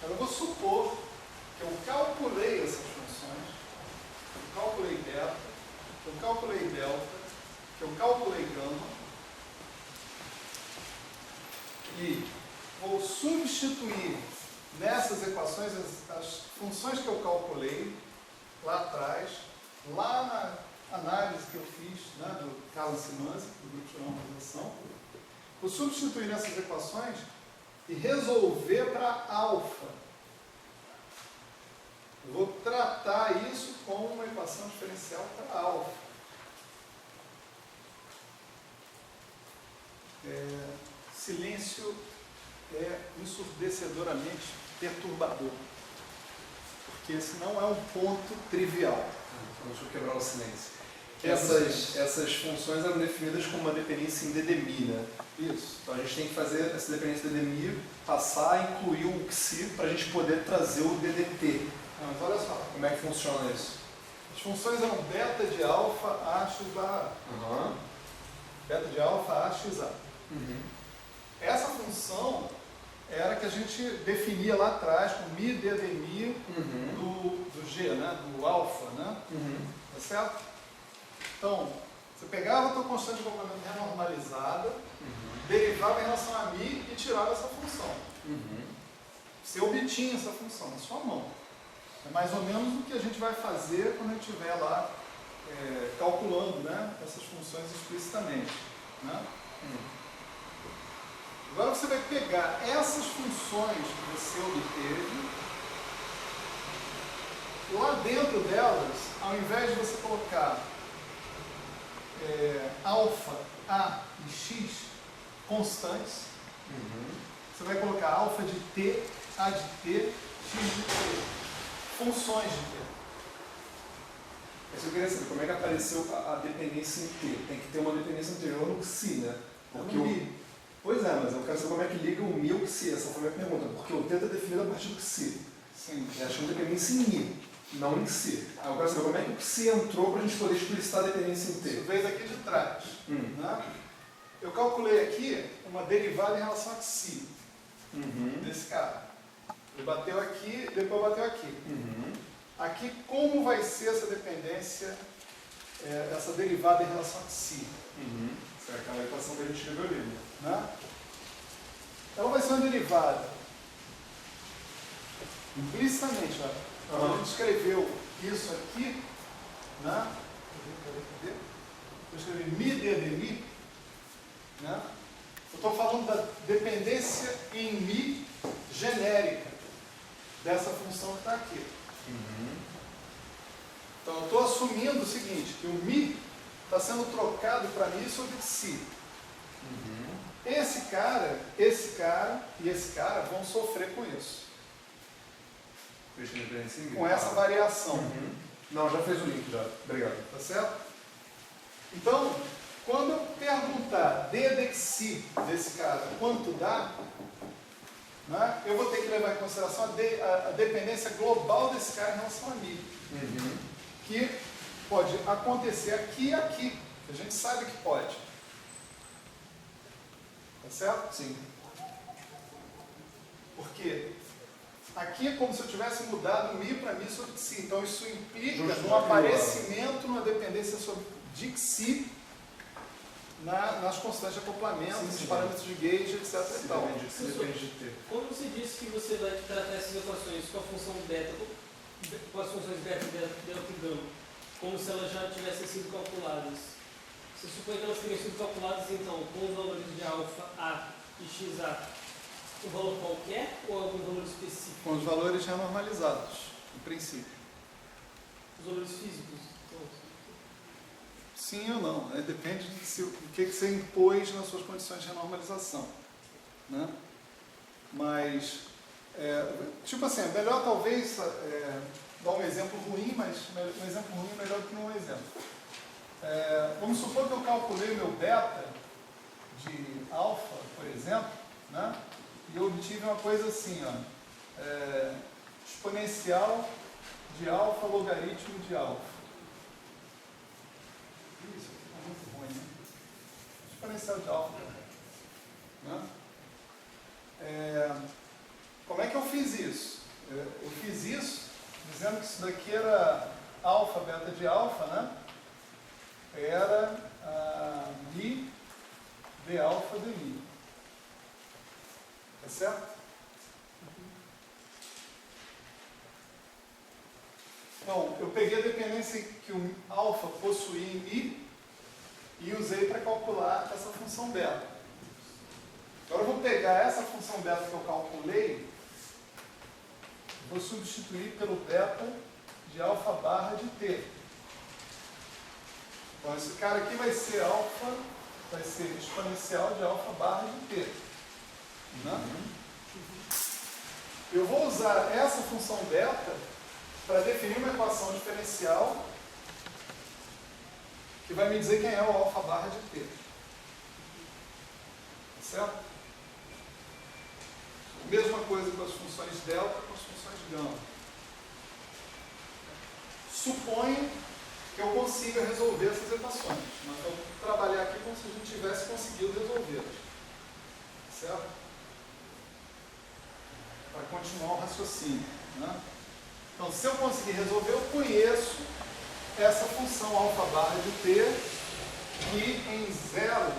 Eu vou supor que eu calculei essas funções, eu calculei beta, que eu calculei delta, que eu calculei gama, e vou substituir nessas equações as funções que eu calculei lá atrás, lá na análise que eu fiz, né, do Calasan-Zemansky, do grupo de normalização. Vou substituir nessas equações e resolver para alfa. Eu vou tratar isso como uma equação diferencial para alfa. Silêncio é ensurdecedoramente perturbador, porque esse não é um ponto trivial. Então, deixa eu quebrar o silêncio. Essas funções eram definidas como uma dependência em DDMI, né? Isso. Então a gente tem que fazer essa dependência de DDMI, passar a incluir o XI para a gente poder trazer o DDT. Não, mas olha só. Como é que funciona isso? As funções eram beta de alfa a x barra A. Beta de alfa a x A. Essa função era que a gente definia lá atrás com mi DDMI do G, né? Do alfa, né? Tá certo? Então, você pegava a tua constante de complemento renormalizada, derivava em relação a mi e tirava essa função. Você obtinha essa função na sua mão. É mais ou menos o que a gente vai fazer quando a gente estiver lá calculando, né, essas funções explicitamente. Né? Agora você vai pegar essas funções que você obteve, lá dentro delas, ao invés de você colocar alfa, A e X constantes. Você vai colocar alfa de T, A de T, X de T. Funções de T. Mas eu queria saber como é que apareceu a dependência em T. Tem que ter uma dependência anterior no psi, né? Porque no o Mi. Pois é, mas eu quero saber como é que liga o Mi ao psi. Essa foi a minha pergunta. Porque o T está definido a partir do psi. Sim. E acho que dependência em Mi, não em si. Aí eu quero saber como é que o psi entrou para a gente poder explicitar a dependência em T. Isso veio daqui de trás. Hum. Né? Eu calculei aqui uma derivada em relação a psi desse cara. Ele bateu aqui, depois bateu aqui. Aqui, como vai ser essa dependência, essa derivada em relação a psi? Isso é aquela equação que a gente escreveu ali. Né? Ela vai ser uma derivada implicitamente. Ó. Quando a gente escreveu isso aqui, né? Cadê? Eu escrevi mi d de mi. Né? Eu estou falando da dependência em mi genérica dessa função que está aqui. Então eu estou assumindo o seguinte, que o mi está sendo trocado para mi sobre psi. Esse cara e esse cara vão sofrer com isso. Com essa variação. Não, já fez o link já. Obrigado. Tá certo? Então, quando eu perguntar d de psi desse cara quanto dá, né, eu vou ter que levar em consideração a dependência global desse cara em relação a mi. Que pode acontecer aqui e aqui. A gente sabe que pode. Tá certo? Sim. Porque aqui é como se eu tivesse mudado mi para mi sobre psi. Então isso implica Justo, no aparecimento, numa dependência de psi nas constantes de acoplamento, nos parâmetros de gauge, etc. e tal. Depende de T. Quando você disse que você vai tratar essas equações com a função beta, com as funções beta, delta e gama, como se elas já tivessem sido calculadas, você supõe que elas teriam sido calculadas, então, com os valores de alfa, A e xa, um valor qualquer ou algum valor específico? Com os valores renormalizados, em princípio. Os valores físicos? Então, Sim ou não, né? Depende do que você impôs nas suas condições de renormalização. Né? Mas, tipo assim, é melhor talvez dar um exemplo ruim, mas um exemplo ruim é melhor do que um exemplo. Vamos supor que eu calculei o meu beta de alfa, por exemplo, né? E eu obtive uma coisa assim, ó, exponencial de alfa logaritmo de alfa. Isso aqui está muito ruim, né? Exponencial de alfa. Né? Como é que eu fiz isso? Eu fiz isso dizendo que isso daqui era alfa, beta de alfa, né? Era mi de alfa de mi. Tá certo? Então, eu peguei a dependência que o alfa possuía em mi e usei para calcular essa função beta. Agora eu vou pegar essa função beta que eu calculei, vou substituir pelo beta de alfa barra de t. Então esse cara aqui vai ser exponencial de alfa barra de t. Né? Eu vou usar essa função beta para definir uma equação diferencial que vai me dizer quem é o alfa barra de t. Tá certo? Mesma coisa com as funções delta e com as funções gama. Suponho que eu consiga resolver essas equações, mas eu vou trabalhar aqui como se a gente tivesse conseguido resolvê-las. Certo? Para continuar o raciocínio. Né? Então, se eu conseguir resolver, eu conheço essa função alfa barra de t, que em zero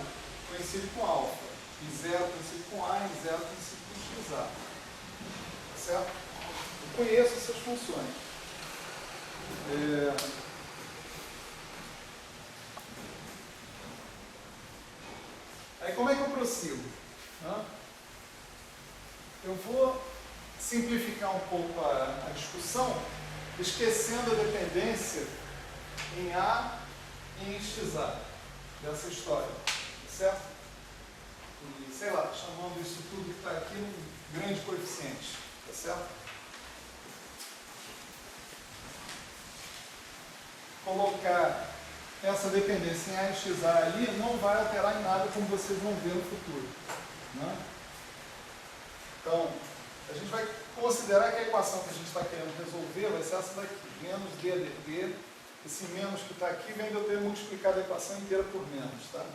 coincide com alfa, em zero coincide com a, em zero coincide com xa. Certo? Eu conheço essas funções. Aí como é que eu prossigo? Eu vou simplificar um pouco a discussão, esquecendo a dependência em A e em xa. dessa história, certo? E, sei lá, chamando isso tudo que está aqui um grande coeficiente, tá certo? Colocar essa dependência em A e XA ali não vai alterar em nada, como vocês vão ver no futuro, né? Então, a gente vai considerar que a equação que a gente está querendo resolver vai ser essa daqui, menos DDT. Esse menos que está aqui vem de eu ter multiplicado a equação inteira por menos, tá?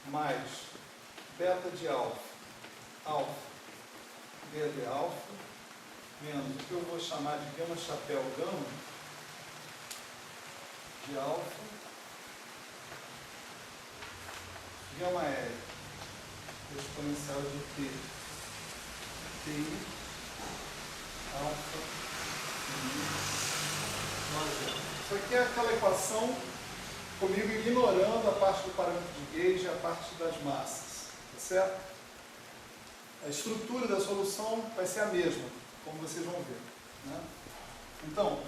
Mais beta de alfa, D de alfa, menos o que eu vou chamar de gama chapéu gama, de alfa, gama L, exponencial de T, TI, alfa, isso aqui é aquela equação comigo ignorando a parte do parâmetro de gauge e a parte das massas, tá certo? A estrutura da solução vai ser a mesma, como vocês vão ver, né? Então,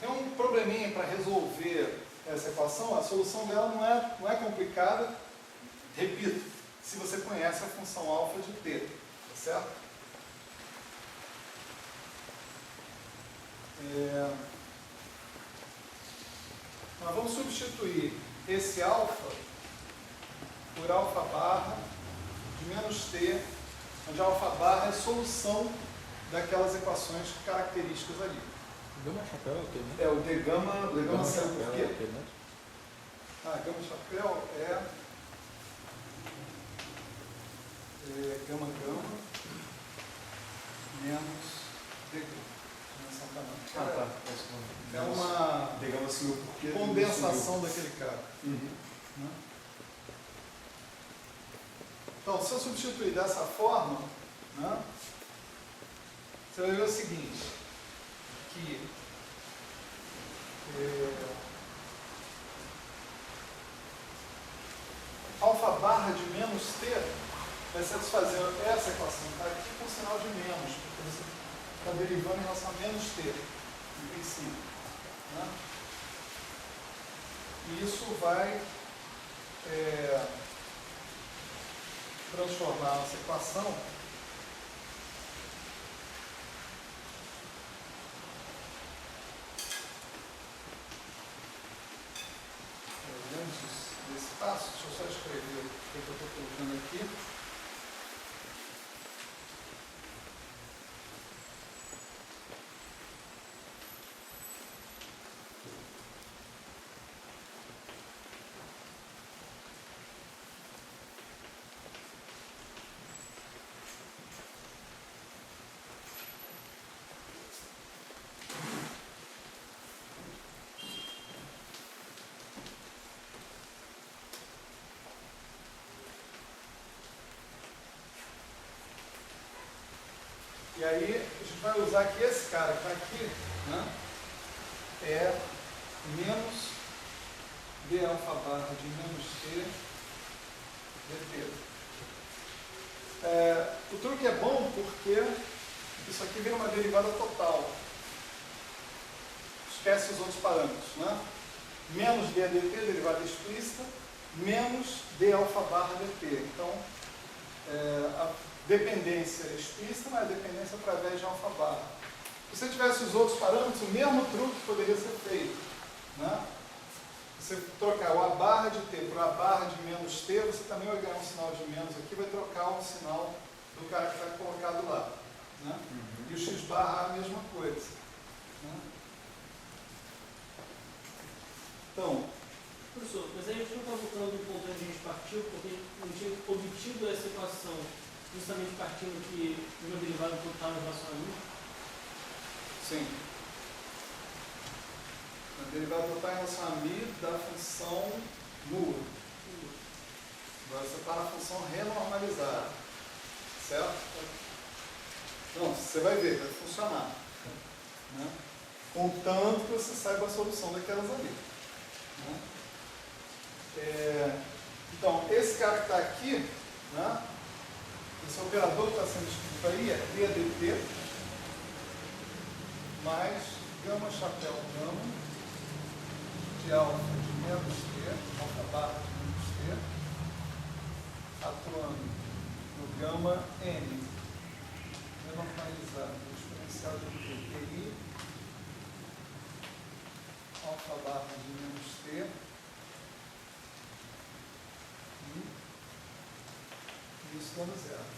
tem um probleminha para resolver essa equação. A solução dela não é complicada, repito, se você conhece a função alfa de t, tá certo? Nós vamos substituir esse alfa por alfa barra de menos t, onde a alfa barra é a solução daquelas equações características ali. Gama chapéu é o quê, né? É, o D gama saiu por é o quê? quê, né? Gama chapéu é gama menos D gama. É uma D gama sumiu por quê? condensação daquele cara. Uhum. Né? Então, se eu substituir dessa forma, né, você vai ver o seguinte, que alfa barra de menos t vai satisfazer essa equação que está aqui com sinal de menos, porque você está derivando em relação a menos t, em princípio. Né? E isso vai transformar a nossa equação antes desse passo. Deixa eu só escrever o que eu estou colocando aqui. E aí, a gente vai usar que esse cara que está aqui, né, é menos d alfa barra de menos t dt. O truque é bom porque isso aqui vira uma derivada total. Esquece os outros parâmetros, né? Menos d dt, derivada explícita, menos d alfa barra dt. Então, a dependência explícita, mas a dependência através de alfa barra. Se você tivesse os outros parâmetros, o mesmo truque poderia ser feito, né? Você trocar o a barra de t por a barra de menos t, você também vai ganhar um sinal de menos aqui, vai trocar um sinal do cara que está colocado lá, né? E o x barra a mesma coisa, né? Então, professor, mas aí a gente não está voltando do ponto onde a gente partiu, porque a gente tinha obtido essa equação justamente partindo que o meu derivado total em relação a mim. sim. A derivada total em relação a mi da função nula. Agora você está na função renormalizada, certo? Então, você vai ver, vai funcionar, né? Contanto que você saiba a solução daquelas ali, né? Então, esse cara que está aqui, né? Esse operador que está sendo escrito aí é DDT mais gama chapéu gama de alfa de menos t, alfa barra de menos t, atuando no gama n, normalizado, exponencial de TI, alfa barra de menos t, e isso dando zero.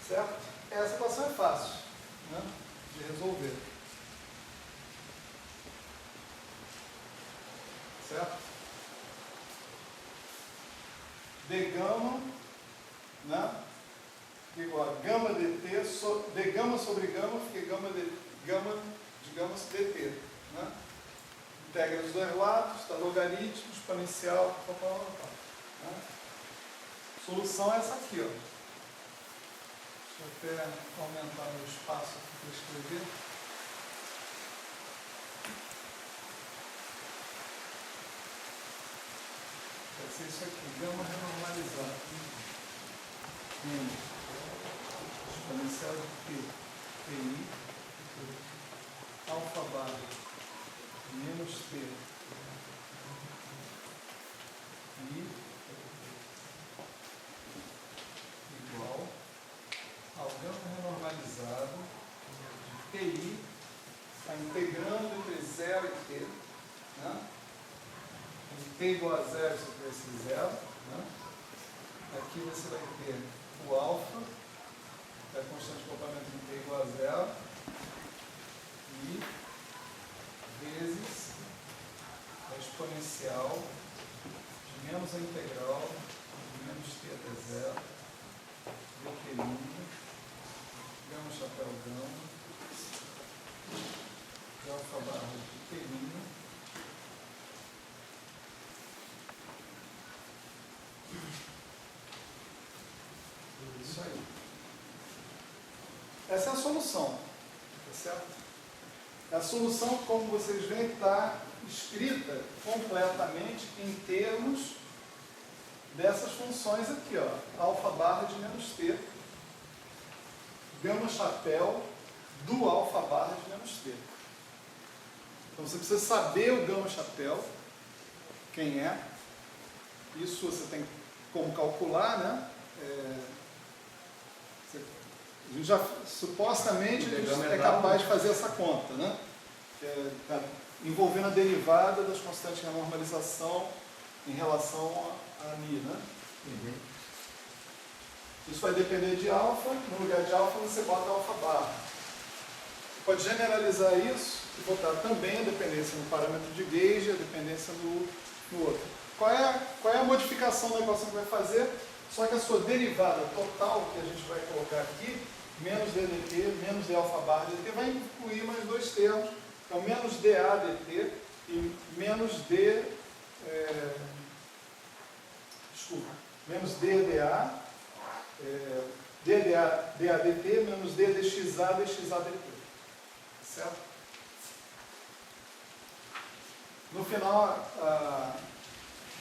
Certo? Essa equação é fácil, né, de resolver. Certo? D gama, né, igual a gama dt, d gama sobre gama, fica gama de gama dt. Né? Integra os dois lados, está logarítmico, exponencial, né? Solução é essa aqui, ó. Deixa eu até aumentar o espaço aqui para escrever. Vai ser isso aqui, gama renormalizada. Exponencial de TI, alfa barra menos t i igual ao gama renormalizado de TI, está integrando entre 0 e t, né? T igual a 0, isso vai ser 0, né? Aqui você vai ter o alfa, que é a constante de complemento de t igual a 0, e vezes a exponencial de menos a integral de menos t até 0, dq', gama chapéu gama, de alfa barra de t', isso aí. Essa é a solução, tá certo? A solução, como vocês veem, está escrita completamente em termos dessas funções aqui, ó, alfa barra de menos t, gama chapéu do alfa barra de menos t. Então você precisa saber o gama chapéu, quem é, isso você tem como calcular, né? A gente já, supostamente, a gente é capaz de fazer essa conta, né? Envolvendo a derivada das constantes de normalização em relação a mi, né? Uhum. Isso vai depender de alfa, no lugar de alfa você bota alfa barra. Você pode generalizar isso e botar também a dependência no parâmetro de gauge e a dependência no outro. Qual é a modificação da equação que vai fazer? Só que a sua derivada total, que a gente vai colocar aqui, menos ddt, menos d alfa barra dt, vai incluir mais dois termos, então menos dA dt e menos menos dDA, dA dt, menos d dxa dt. Certo? No final,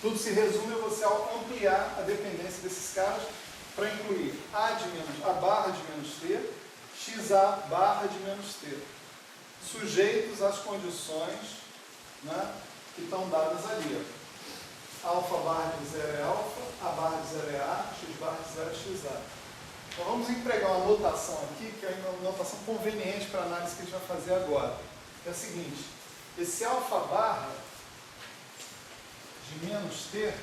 tudo se resume a você ampliar a dependência desses caras para incluir a barra de menos t, xa barra de menos t, sujeitos às condições, né, que estão dadas ali. Alfa barra de 0 é alfa, a barra de 0 é a, x barra de 0 é xa. Então vamos empregar uma notação aqui, que é uma notação conveniente para a análise que a gente vai fazer agora. É a seguinte, esse alfa barra de menos t,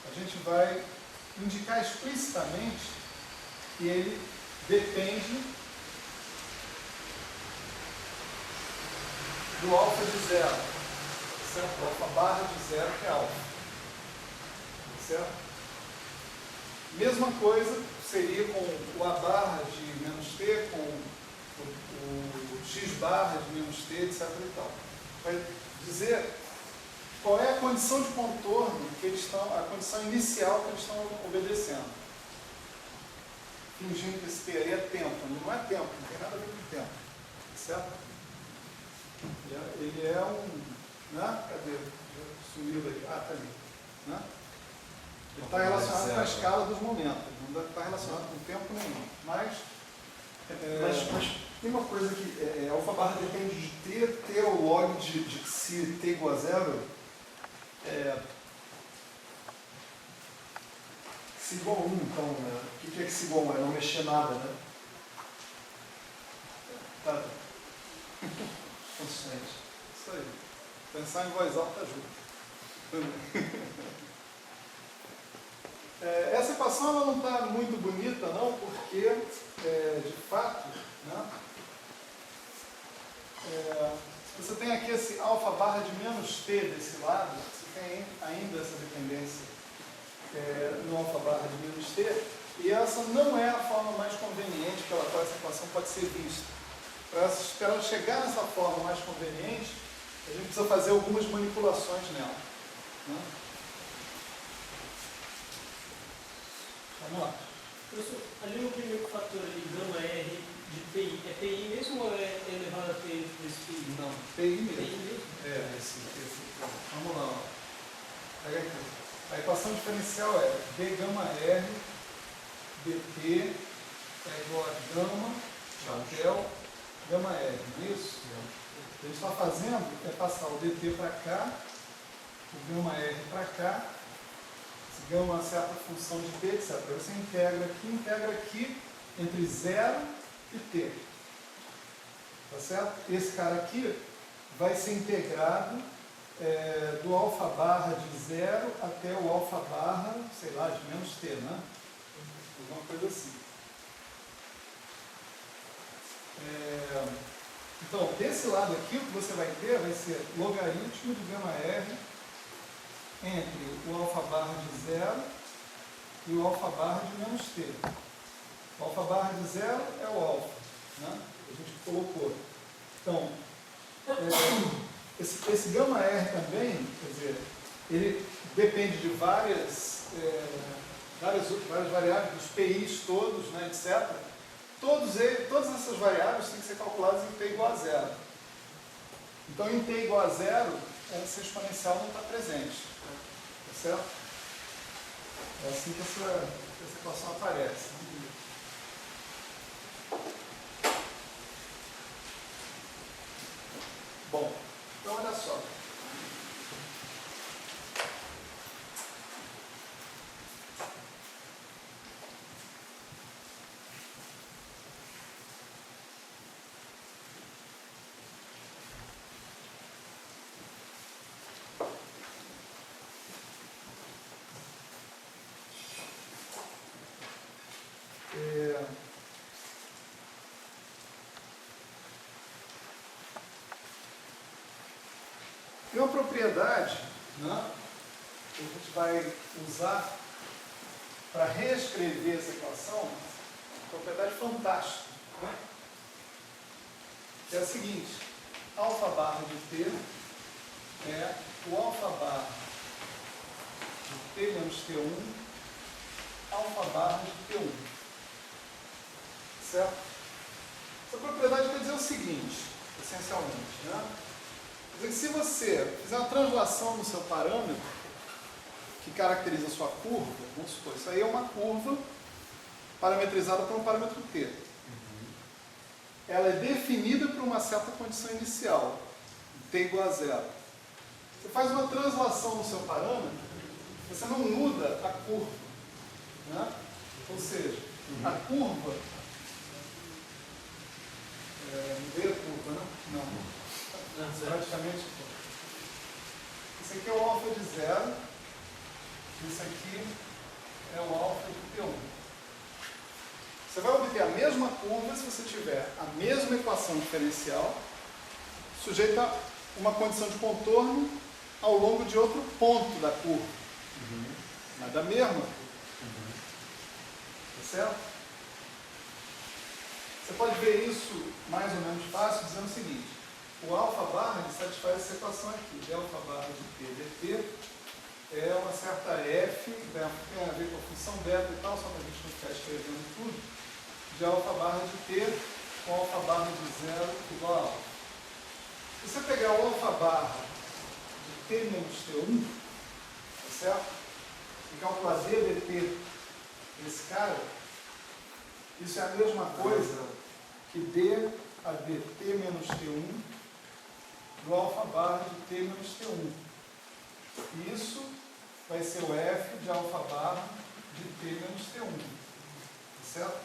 a gente vai indicar explicitamente que ele depende do alfa de 0, certo? O alfa barra de 0 que é alfa, certo? Mesma coisa seria com o a barra de menos t, com o x barra de menos t, etc. e tal. Vai dizer qual é a condição de contorno que eles estão, a condição inicial que eles estão obedecendo. Fingindo que esse T aí é tempo, não é tempo, não tem nada a ver com tempo, certo? Ele é né? Cadê? Sumiu daí. Ah, está ali. Né? Ele está relacionado com a escala dos momentos, não está relacionado com tempo nenhum. Mas Tem uma coisa que alfa barra depende de t é o log de se t igual a zero. Se igual a 1, então, né? O que é que se igual a 1? É não mexer nada, né? Tá. Consistente. Isso aí. Pensar em voz alta ajuda. Essa equação ela não está muito bonita, não, porque, de fato, né, você tem aqui esse alfa barra de menos t desse lado, você tem ainda essa dependência no alfa barra de menos t, e essa não é a forma mais conveniente pela qual essa equação pode ser vista. Para ela chegar nessa forma mais conveniente, a gente precisa fazer algumas manipulações nela, né? Vamos lá. Professor, ali no primeiro fator ali, gama R de PI, é PI mesmo ou é elevado a P desse PI? Não, PI mesmo. PI mesmo? Esse. Vamos lá. Ó. Pega aqui. A equação diferencial é B gama R dt é igual a gama chapéu gama R, não é isso? O que a gente está fazendo é passar o dt para cá, o gama R para cá, se gama uma certa função de t, etc. Você integra aqui entre 0 e t. Tá certo? Esse cara aqui vai ser integrado do alfa barra de 0 até o alfa barra, sei lá, de menos t, né? Alguma coisa assim. Então, desse lado aqui, o que você vai ter vai ser logaritmo de gama R entre o alfa barra de 0 e o alfa barra de menos t. O alfa barra de 0 é o alfa, né? A gente colocou. Então, esse gama R também, quer dizer, ele depende de várias variáveis, dos PIs todos, né, etc. Todas essas variáveis têm que ser calculadas em T igual a 0. Então, em T igual a 0, essa exponencial não está presente. Tá certo? É assim que essa equação aparece. Bom, então olha só. Tem uma propriedade, né, que a gente vai usar para reescrever essa equação, uma propriedade fantástica, né, que é a seguinte: alfa barra de t é o alfa barra de t menos t1 alfa barra de t1. Certo? Essa propriedade quer dizer o seguinte, essencialmente, né? Quer dizer que se você fizer uma translação no seu parâmetro, que caracteriza a sua curva, vamos supor, isso aí é uma curva parametrizada por um parâmetro t. Ela é definida por uma certa condição inicial, t igual a 0. Você faz uma translação no seu parâmetro, você não muda a curva, né? Ou seja, a curva... mudei a curva, né? Não. Praticamente. Esse aqui é o alfa de 0, esse aqui é o alfa de T1. Você vai obter a mesma curva se você tiver a mesma equação diferencial sujeita a uma condição de contorno ao longo de outro ponto da curva. Mas da mesma curva. Tá certo? Você pode ver isso mais ou menos fácil dizendo o seguinte: o alfa barra satisfaz essa equação aqui. Delta barra de t dt é uma certa f, tem a ver com a função beta e tal, só para a gente não ficar escrevendo tudo, de alfa barra de t com alfa barra de 0 igual a alfa. Se você pegar o alfa barra de t menos t1, tá certo? E calcular d dt desse cara, isso é a mesma coisa que d a dt menos T1 do alfa barra de T menos T1. Isso vai ser o f de alfa barra de T menos T1. Certo?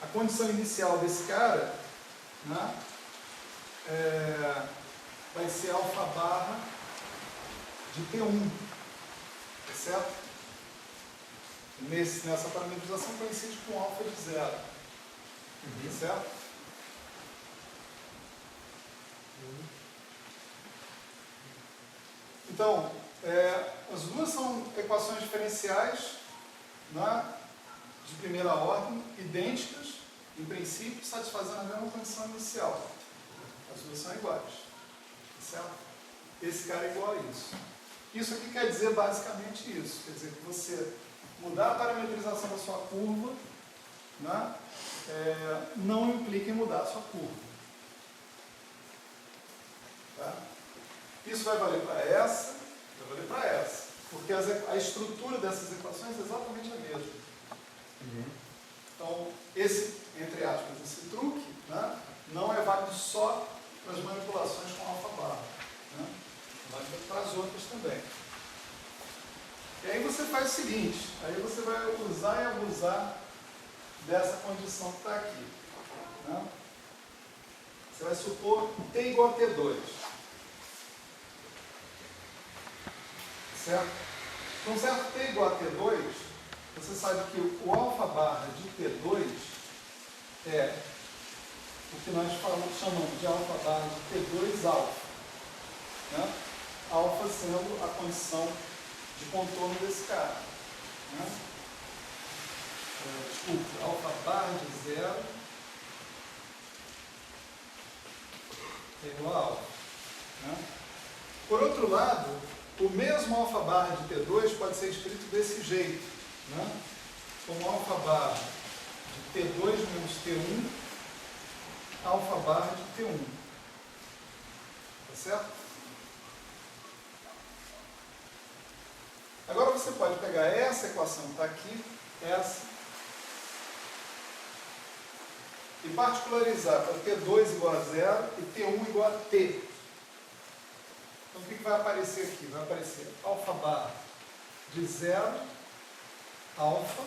A condição inicial desse cara, né, vai ser alfa barra de T1. Certo? Nessa parametrização coincide com alfa de 0. Certo? Então, as duas são equações diferenciais, né, de primeira ordem, idênticas, em princípio, satisfazendo a mesma condição inicial. As duas são iguais. Certo? Esse cara é igual a isso. Isso aqui quer dizer basicamente isso. Quer dizer que você mudar a parametrização da sua curva, né, não implica em mudar a sua curva. Tá? Isso vai valer para essa, vai valer para essa. Porque a estrutura dessas equações é exatamente a mesma. Então, esse, entre aspas, esse truque, né, não é válido só para as manipulações com alfa barra. Né? Válido para as outras também. E aí você faz o seguinte, aí você vai usar e abusar dessa condição que está aqui. Né? Você vai supor T igual a T2. Certo? Então, certo T igual a T2, você sabe que o alfa barra de T2 é o que nós chamamos de alfa barra de T2 alfa. Né? Alfa sendo a condição de contorno desse cara. Né? Desculpe, alfa barra de 0 é igual a alfa. Né? Por outro lado, o mesmo alfa barra de T2 pode ser escrito desse jeito, né? Como alfa barra de T2 menos T1, alfa barra de T1. Tá certo? Agora você pode pegar essa equação que está aqui, essa, e particularizar para T2 igual a 0 e T1 igual a T. Então, o que vai aparecer aqui? Vai aparecer alfa barra de 0, alfa,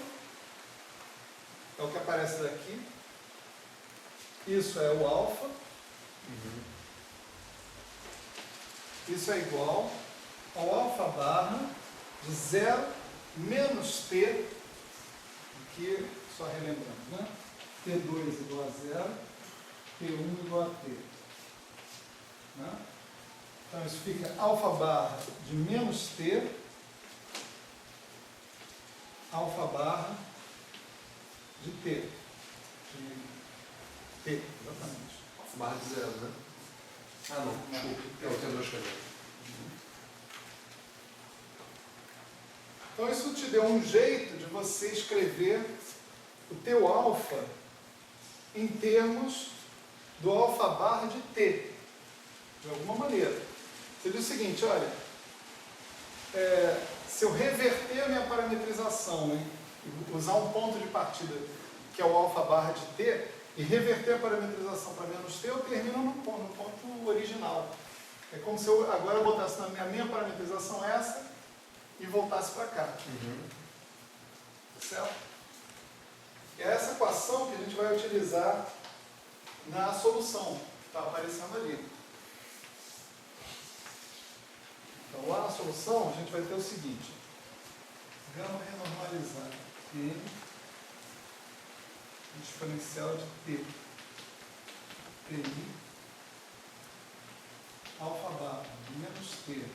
é o que aparece daqui. Isso é o alfa. Isso é igual ao alfa barra de 0 menos T, aqui, só relembrando, né? T2 igual a 0, T1 igual a T. Né? Então, isso fica alfa barra de menos T, alfa barra de T. De T, exatamente. Alfa barra de 0, né? Ah, não, desculpe. É o T2 que Então, isso te deu um jeito de você escrever o teu alfa em termos do alfa barra de T, de alguma maneira. Você diz o seguinte, olha, se eu reverter a minha parametrização, e usar um ponto de partida que é o alfa barra de T, e reverter a parametrização para menos T, eu termino no ponto original. É como se eu agora botasse na minha parametrização essa e voltasse para cá. Certo? E é essa equação que a gente vai utilizar na solução que está aparecendo ali. Então, lá na solução, a gente vai ter o seguinte: gama renormalizada N exponencial de T, TI, alfa barra de menos T,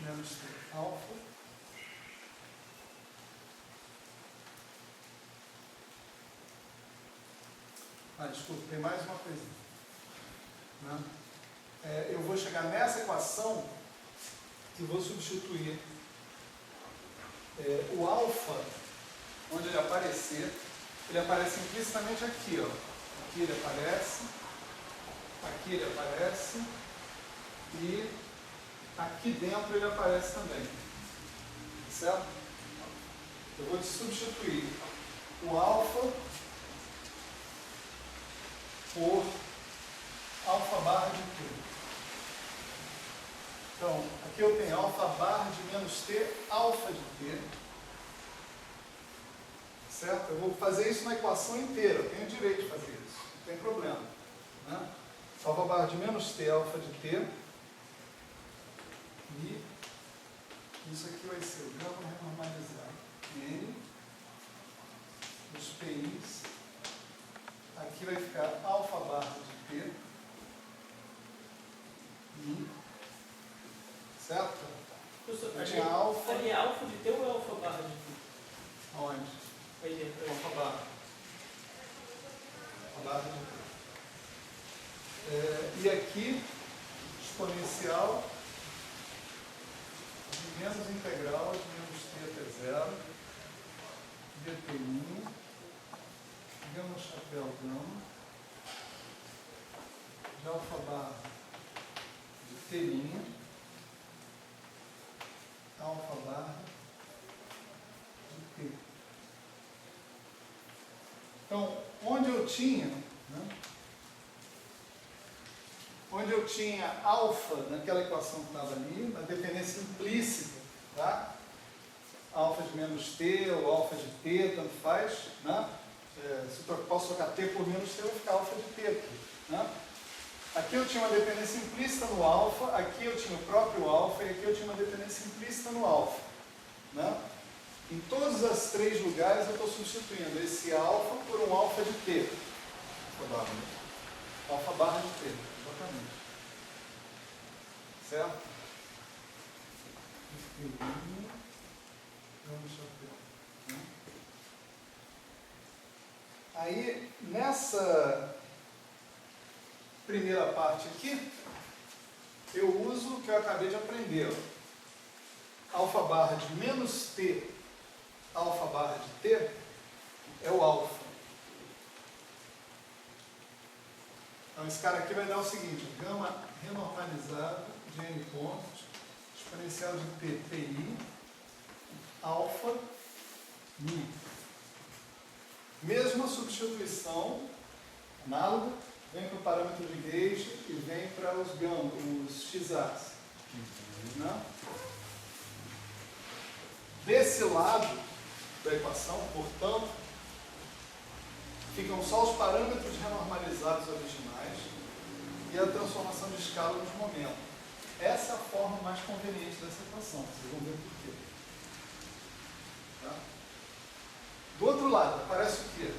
menos T, alfa, desculpa, tem mais uma coisa. Né? Eu vou chegar nessa equação e vou substituir o alfa, onde ele aparece implicitamente aqui. Ó. Aqui ele aparece, aqui ele aparece e aqui dentro ele aparece também. Certo? Eu vou te substituir o alfa por alfa barra de t. Então, aqui eu tenho alfa barra de menos t, alfa de t. Certo? Eu vou fazer isso na equação inteira, eu tenho direito de fazer isso, não tem problema. Né? Alfa barra de menos t, alfa de t. E isso aqui vai ser o gama renormalizado. N, os PIs. Aqui vai ficar alfa barra de t. I. Certo? Eu tinha alfa. Ali é alfa de T ou é alfa barra de T? Onde? Aí dentro. Alfa barra. Alfa barra de t. E aqui, exponencial de menos integral de menos t até zero, dt', gama chapéu gama, de alfa barra de t', alfa barra de t. Então, onde eu tinha, né? Onde eu tinha alfa naquela equação que estava ali, na dependência implícita, tá? Alfa de menos t ou alfa de t, tanto faz, né? Se eu posso trocar t por menos t, vai ficar alfa de t aqui, né? Aqui eu tinha uma dependência implícita no alfa, aqui eu tinha o próprio alfa e aqui eu tinha uma dependência implícita no alfa, né? Em todos os três lugares eu estou substituindo esse alfa por um alfa de t. Alfa barra de t. Exatamente. Certo? Aí, nessa primeira parte aqui, eu uso o que eu acabei de aprender. Alfa barra de menos t, alfa barra de t, é o alfa. Então, esse cara aqui vai dar o seguinte, gama renormalizado de n pontos, exponencial de t, pi, alfa, mi. Mesma substituição, análoga, vem para o parâmetro de gauge e vem para os gama, os x-a's. Né? Desse lado da equação, portanto, ficam só os parâmetros renormalizados originais e a transformação de escala nos momentos. Essa é a forma mais conveniente dessa equação, vocês vão ver por quê. Tá? Do outro lado, aparece o quê?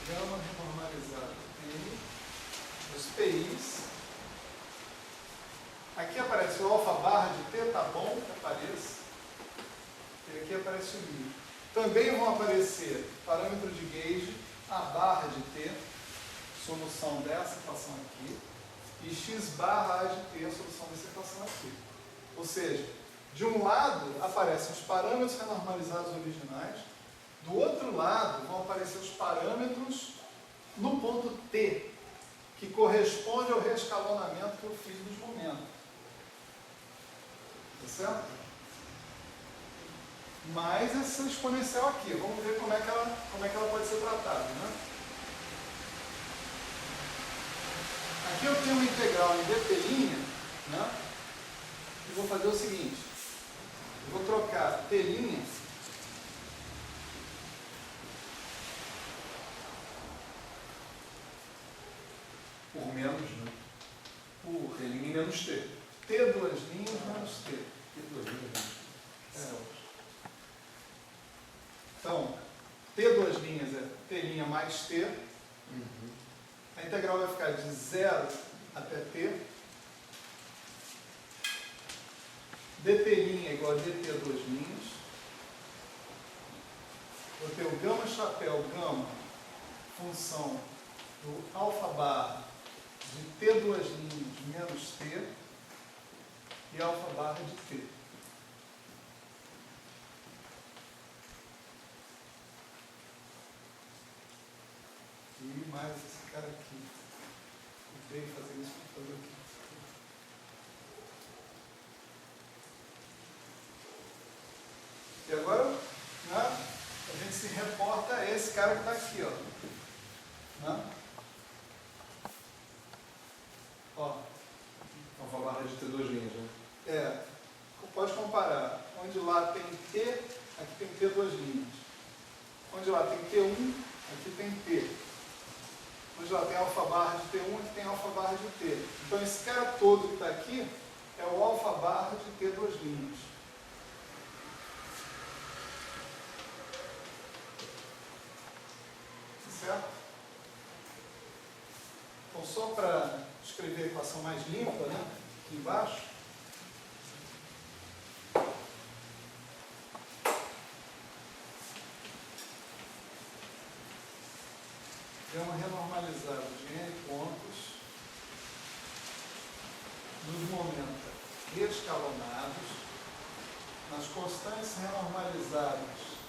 Gama renormalizada N, os PIs. Aqui aparece o alfa barra de T, tá bom que apareça. E aqui aparece o mi. Também vão aparecer parâmetro de gauge, a barra de T, solução dessa equação aqui, e x barra A de T, a solução dessa equação aqui. Ou seja, de um lado aparecem os parâmetros renormalizados originais, do outro lado vão aparecer os parâmetros no ponto T, que corresponde ao reescalonamento que eu fiz nos momentos. Tá certo? Mais essa exponencial aqui. Vamos ver como é que ela pode ser tratada. Né? Aqui eu tenho uma integral em dt', né? E vou fazer o seguinte. Eu vou trocar t' Por menos, né? Por t' menos t. T duas linhas menos t. T duas linhas menos t. Então, t duas linhas é t' mais t. A integral vai ficar de 0 até t. dt' é igual a dt duas linhas. Vou ter o gama chapéu gama, função do alfa barra de t duas linhas menos t e alfa barra de t. E mais esse cara aqui. Odeio fazer isso para fazer aqui. E agora, né, a gente se reporta a esse cara que está aqui, ó. Né? Ó. Alfa barra de ter duas linhas, né? É, pode comparar. Onde lá tem T, aqui tem T duas linhas. Onde lá tem T1, aqui tem T. Onde lá tem alfa barra de T1, aqui tem alfa barra de T. Então esse cara todo que está aqui é o alfa barra de T duas linhas. Certo? Então só para escrever a equação mais limpa, né? Aqui embaixo. Gama renormalizada de n pontos nos momentos escalonados nas constantes renormalizadas